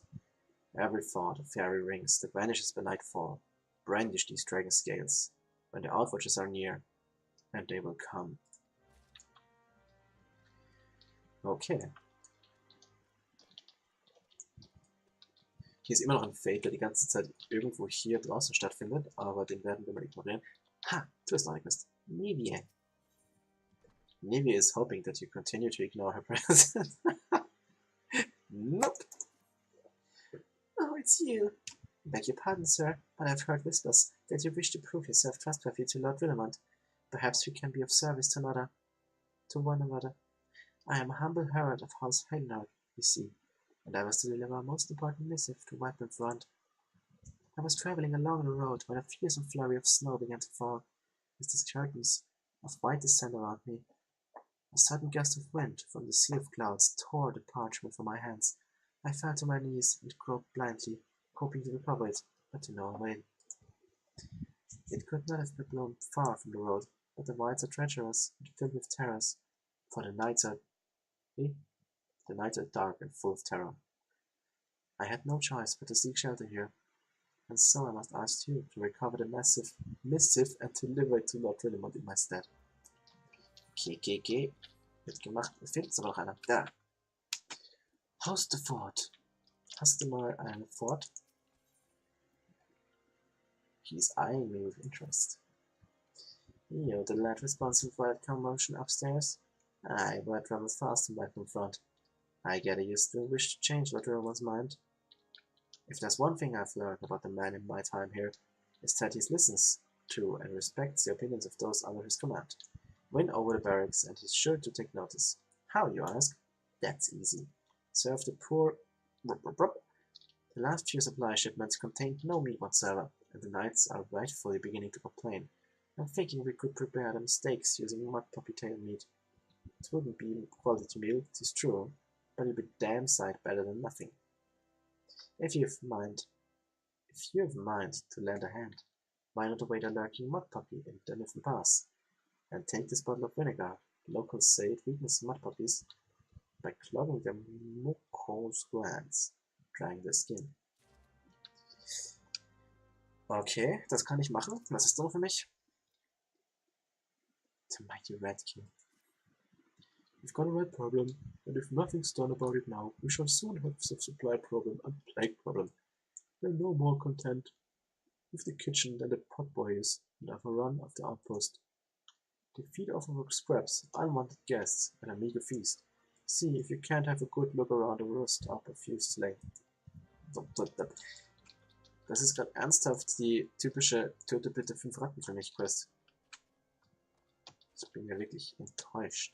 [SPEAKER 1] Every thought of fairy rings that vanishes by nightfall. Brandish these dragon scales when the outwatchers are near, and they will come. Okay. Hier ist immer noch ein Fate, der die ganze Zeit irgendwo hier draußen stattfindet, aber den werden wir mal ignorieren. Ha, du hast noch eine Quest. Nivie. Nivie is hoping that you continue to ignore her presence. Nope. Oh, it's you. Beg your pardon, sir, but I've heard whispers that you wish to prove yourself trustworthy to Lord Rillamont. Perhaps we can be of service to one another. I am a humble herald of House Heidenhout, you see, and I was to deliver a most important missive to Whiteman Front. I was travelling along the road when a fearsome flurry of snow began to fall, as the curtains of white descent around me. A sudden gust of wind from the sea of clouds tore the parchment from my hands. I fell to my knees and groped blindly, hoping to recover it, but to no avail. It could not have been blown far from the road, but the wilds are treacherous and filled with terrors, for the nights are dark and full of terror. I had no choice but to seek shelter here, and so I must ask you to recover the missive and deliver it to Lord Rillamont in my stead. Okay. Wird gemacht. Es fehlt jetzt aber noch einer. Da. Haus de Fort. Hast du mal einen Fort? He's eyeing me with interest. You're the lad responsible for that commotion upstairs? Aye, but I travel fast and back from front. I gather you still wish to change that Roman's mind. If there's one thing I've learned about the man in my time here, is that he listens to and respects the opinions of those under his command. Win over the barracks, and he's sure to take notice. How, you ask? That's easy. Serve the poor. The last few supply shipments contained no meat whatsoever, and the knights are rightfully beginning to complain. I'm thinking we could prepare them steaks using mud puppy tail meat. It wouldn't be quality meal, 'tis true, but it'd be damn sight better than nothing. If you've mind to lend a hand, why not await a lurking mud puppy in Denison Pass, and take this bottle of vinegar. Locals say it weakens mud puppies by clogging their mucous glands, drying their skin. Okay, das kann ich machen. Was ist drin für mich? The mighty Rat King. We've got a rat problem, and if nothing's done about it now, we shall soon have a supply problem and plague problem. We're no more content with the kitchen than the potboy is, and have a run of the outpost. They feed off of scraps, unwanted guests, and a meager feast. See if you can't have a good look around the roast up a few slay. Das ist gerade ernsthaft die typische Töte bitte 5 Ratten für mich Quest. Ich bin ja wirklich enttäuscht.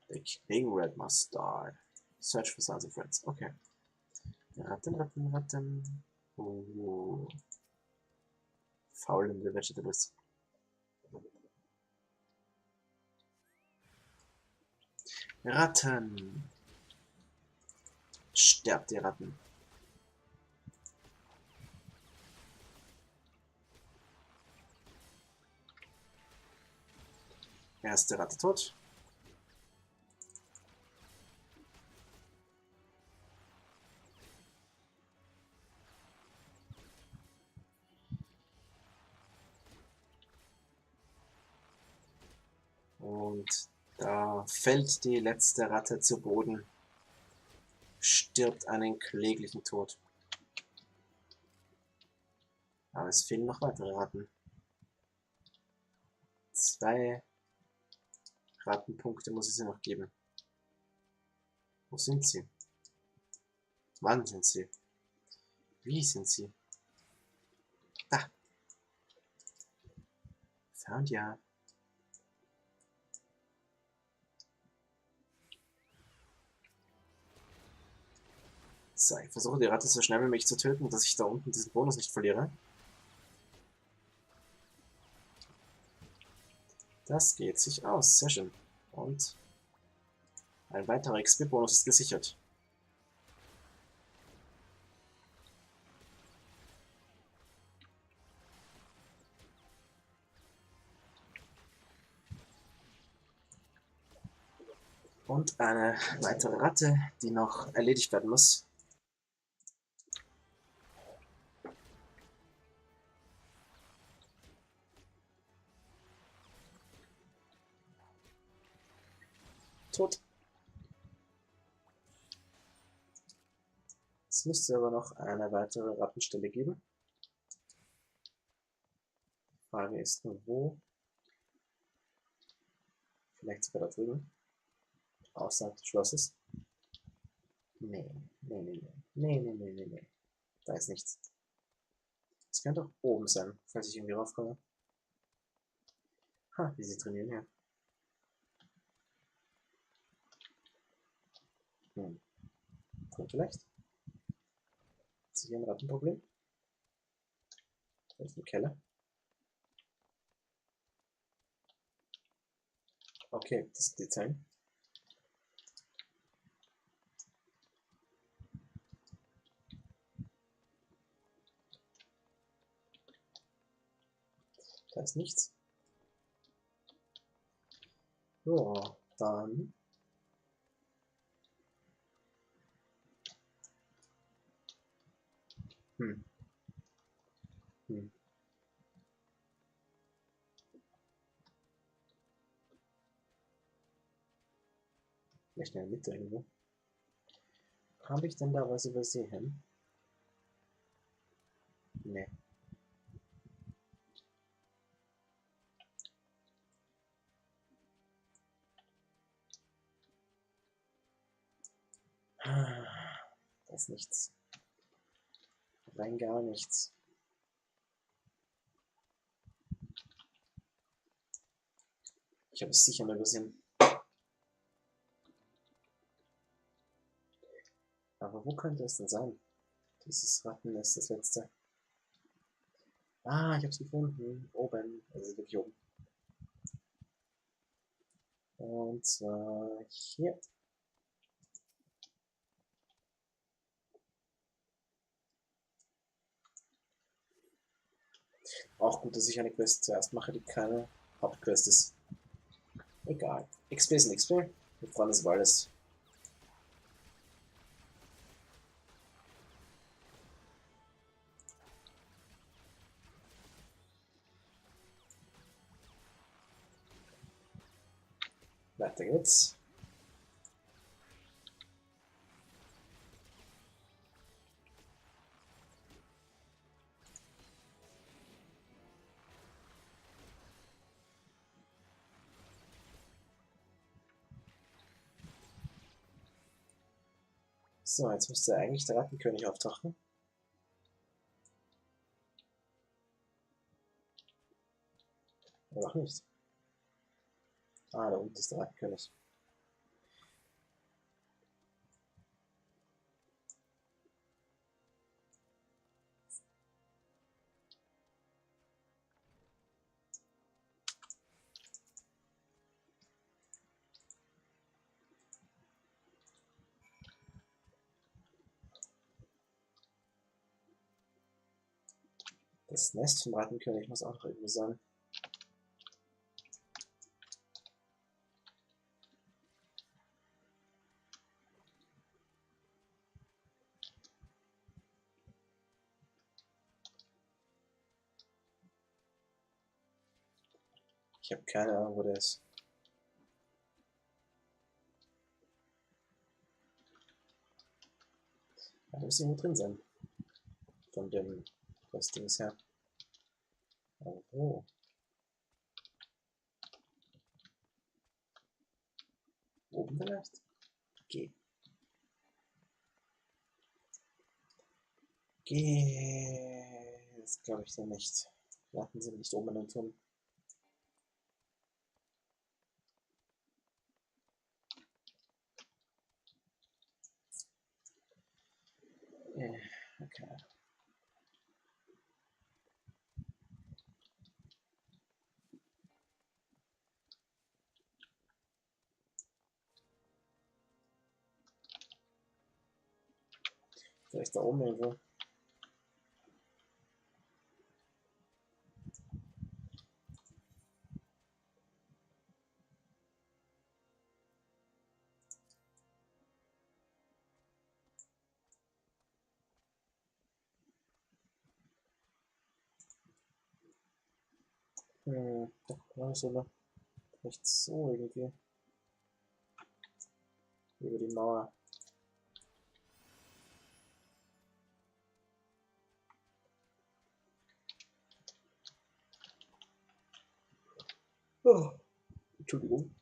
[SPEAKER 1] The King Red must die. Search for signs of friends. Okay. Ratten. Oh. Faulende Vegetables. Ratten. Sterbt die Ratten. Erste Ratte tot. Und da fällt die letzte Ratte zu Boden, stirbt einen kläglichen Tod. Aber es fehlen noch weitere Ratten. 2 Rattenpunkte muss es ja noch geben. Wo sind sie? Wann sind sie? Wie sind sie? Da! Found ya. So, ich versuche die Ratte so schnell wie möglich zu töten, dass ich da unten diesen Bonus nicht verliere. Das geht sich aus, sehr schön. Und ein weiterer XP-Bonus ist gesichert. Und eine weitere Ratte, die noch erledigt werden muss. Tot. Es müsste aber noch eine weitere Rattenstelle geben. Die Frage ist nur, wo? Vielleicht sogar da drüben. Außerhalb des Schlosses. Nee. Da ist nichts. Es könnte auch oben sein, falls ich irgendwie raufkomme. Ha, wie sie trainieren hier. Vielleicht. Ist hier ein Rattenproblem? Da ist ein Keller. Okay, das ist die Zellen. Da ist nichts. So, dann vielleicht in der Mitte irgendwo. Habe ich denn da was übersehen? Nee. ist nichts. Rein gar nichts. Ich habe es sicher mal übersehen. Aber wo könnte es denn sein? Dieses Ratten ist das letzte. Ah, ich habe es gefunden. Oben. Also wirklich oben. Und zwar hier. Auch gut, dass ich eine Quest zuerst mache, die keine Hauptquest ist. Egal. XP ist ein XP. Wir freuen uns über alles. Weiter geht's. So, jetzt müsste eigentlich der Rattenkönig auftauchen. Oder auch nicht. Ah, da unten ist der Rattenkönig. Das Nest vom Rattenkönig muss auch noch irgendwo sein. Ich habe keine Ahnung, wo der ist. Da muss irgendwo drin sein. Von dem Dings her. Aber wo? Oben vielleicht? Geh. Geh. Das glaube ich dann nicht. Ratten sind nicht oben in den Turm. Okay. Vielleicht da oben irgendwo. Doch, gar nicht so. Nicht so irgendwie. Über die Mauer. Oh, Entschuldigung.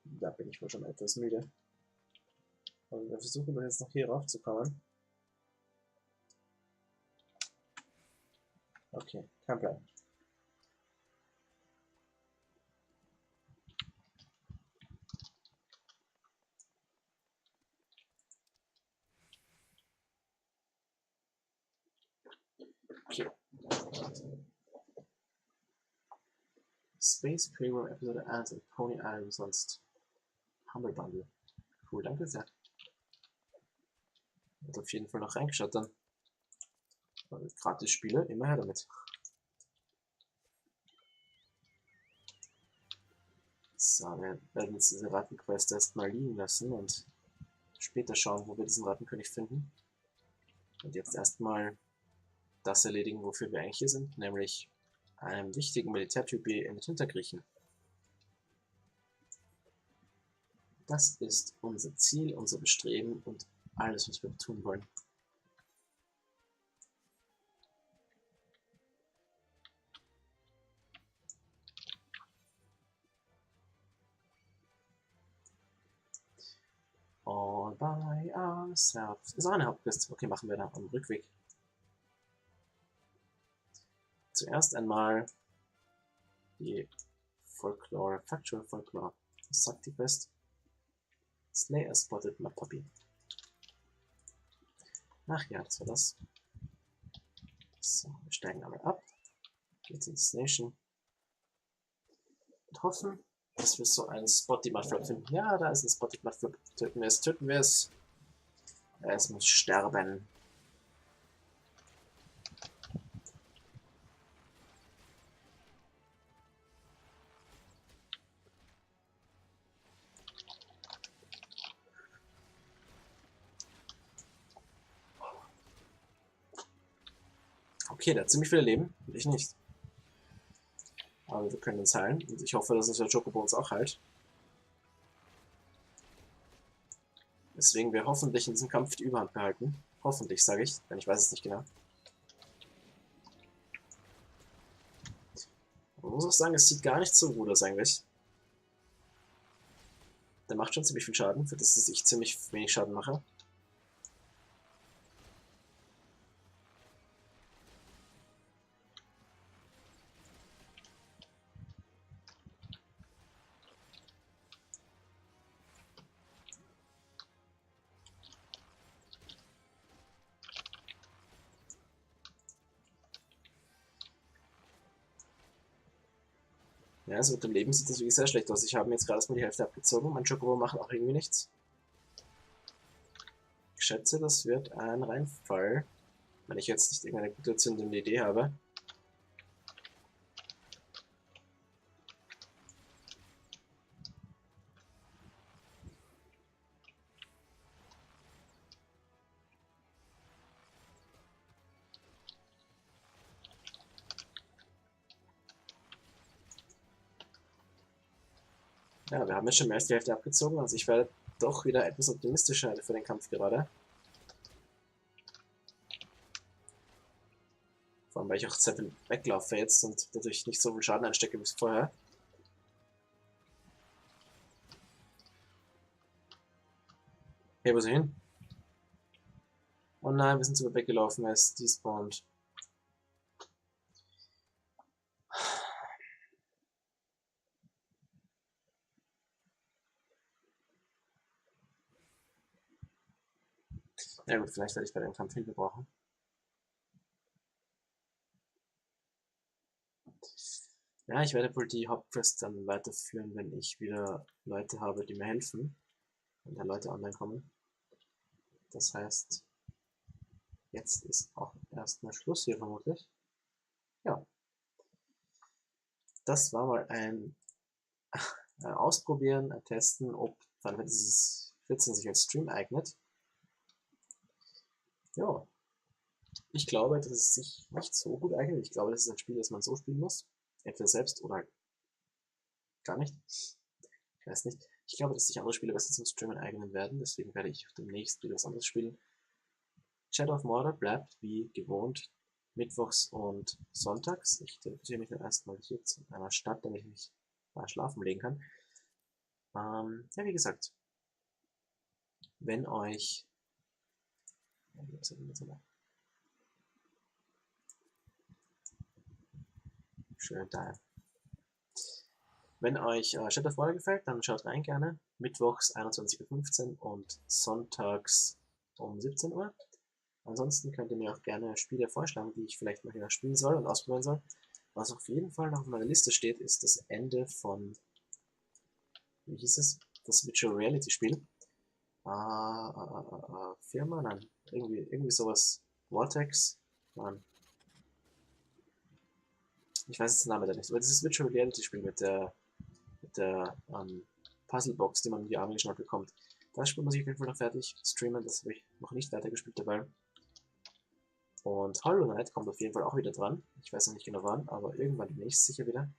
[SPEAKER 1] Da bin ich wohl schon etwas müde. Und wir versuchen doch jetzt noch hier raufzukommen. Okay, kein Plan. Okay. Space Premium Episode 1 und Pony Island sonst. Humble Bundle. Cool, danke sehr. Hat auf jeden Fall noch reingeschaut dann. Gratis Spiele, immer her damit. So, wir werden jetzt diese Rattenquest erstmal liegen lassen und später schauen, wo wir diesen Rattenkönig finden. Und jetzt erstmal das erledigen, wofür wir eigentlich hier sind, nämlich einem wichtigen Militärtypi in den Hintergriechen. Das ist unser Ziel, unser Bestreben und alles, was wir tun wollen. All by ourselves. Ist auch eine Hauptquest. Okay, machen wir da am Rückweg. Zuerst einmal die Folklore, Factual Folklore. Was sagt die Quest? Slay a spotted mud puppy. Ach ja, das war das. So, wir steigen einmal ab. Geht's in die Station. Und hoffen, dass wir so einen Spotty Mudflap finden. Ja, da ist ein Spotty Mudflap. Töten wir es, töten wir es. Es muss sterben. Okay, der hat ziemlich viele Leben. Und ich nicht. Aber wir können uns heilen. Und ich hoffe, dass uns der Chocobo uns auch heilt. Deswegen wir hoffentlich in diesem Kampf die Überhand behalten. Hoffentlich, sage ich, denn ich weiß es nicht genau. Man muss auch sagen, es sieht gar nicht so gut aus eigentlich. Der macht schon ziemlich viel Schaden, für das ich ziemlich wenig Schaden mache. Ja, also mit dem Leben sieht das wirklich sehr schlecht aus. Ich habe mir jetzt gerade erstmal die Hälfte abgezogen. Mein Chocobo macht auch irgendwie nichts. Ich schätze, das wird ein Reinfall, wenn ich jetzt nicht irgendeine gute zündende Idee habe. Ja, wir haben jetzt schon mehr als die Hälfte abgezogen, also ich werde doch wieder etwas optimistischer für den Kampf gerade. Vor allem, weil ich auch sehr viel weglaufe jetzt und dadurch nicht so viel Schaden einstecke wie vorher. Hey, wo ist er hin? Oh nein, wir sind sogar weggelaufen, er ist despawned. Ja gut, vielleicht werde ich bei dem Kampf Hilfe brauchen. Ja, ich werde wohl die Hauptquest dann weiterführen, wenn ich wieder Leute habe, die mir helfen. Wenn da Leute online kommen. Das heißt, jetzt ist auch erstmal Schluss hier vermutlich. Ja. Das war mal ein Ausprobieren, ein Testen, ob Final Fantasy 14 sich als Stream eignet. Ja. Ich glaube, dass es sich nicht so gut eignet. Ich glaube, das ist ein Spiel, das man so spielen muss. Entweder selbst oder gar nicht. Ich weiß nicht. Ich glaube, dass sich andere Spiele besser zum Streamen eignen werden. Deswegen werde ich demnächst wieder was anderes spielen. Shadow of Mordor bleibt wie gewohnt mittwochs und sonntags. Ich teleportiere mich dann erstmal hier zu einer Stadt, damit ich mich mal schlafen legen kann. Ja, wie gesagt, wenn euch schön da. Wenn euch Shadow of Mordor gefällt, dann schaut rein gerne. Mittwochs 21:15 Uhr und sonntags um 17 Uhr. Ansonsten könnt ihr mir auch gerne Spiele vorschlagen, die ich vielleicht mal wieder spielen soll und ausprobieren soll. Was auf jeden Fall noch auf meiner Liste steht, ist das Ende von, wie hieß es? Das Virtual Reality Spiel. Firma? Nein. Irgendwie sowas. Vortex? Nein. Ich weiß jetzt den Namen da nicht. Aber dieses Virtual Reality Spiel mit der Puzzlebox, die man in die Arme geschnallt bekommt. Das Spiel muss ich auf jeden Fall noch fertig streamen. Das habe ich noch nicht weitergespielt dabei. Und Hollow Knight kommt auf jeden Fall auch wieder dran. Ich weiß noch nicht genau wann, aber irgendwann demnächst sicher wieder.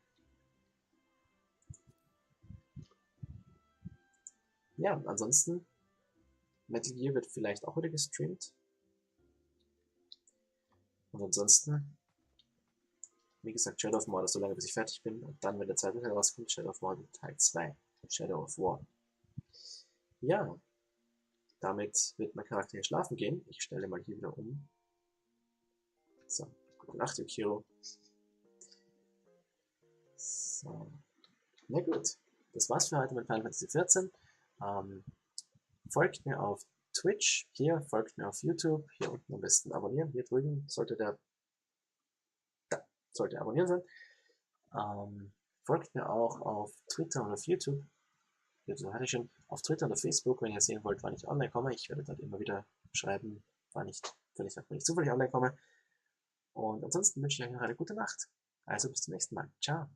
[SPEAKER 1] Ja, ansonsten, Metal Gear wird vielleicht auch wieder gestreamt. Und ansonsten, wie gesagt, Shadow of Mordor, so lange bis ich fertig bin. Und dann, wenn der zweite Teil rauskommt, Shadow of Mordor Teil 2. Shadow of War. Ja, damit wird mein Charakter hier schlafen gehen. Ich stelle mal hier wieder um. So, gute Nacht, Yukiro. So, na gut. Das war's für heute mit Final Fantasy 14. Folgt mir auf Twitch, hier, folgt mir auf YouTube, hier unten am besten abonnieren. Hier drüben sollte abonnieren sein. Folgt mir auch auf Twitter und auf YouTube. So hatte ich schon auf Twitter und auf Facebook, wenn ihr sehen wollt, wann ich online komme. Ich werde dort immer wieder schreiben, wenn ich zufällig online komme. Und ansonsten wünsche ich euch noch eine gute Nacht. Also bis zum nächsten Mal. Ciao.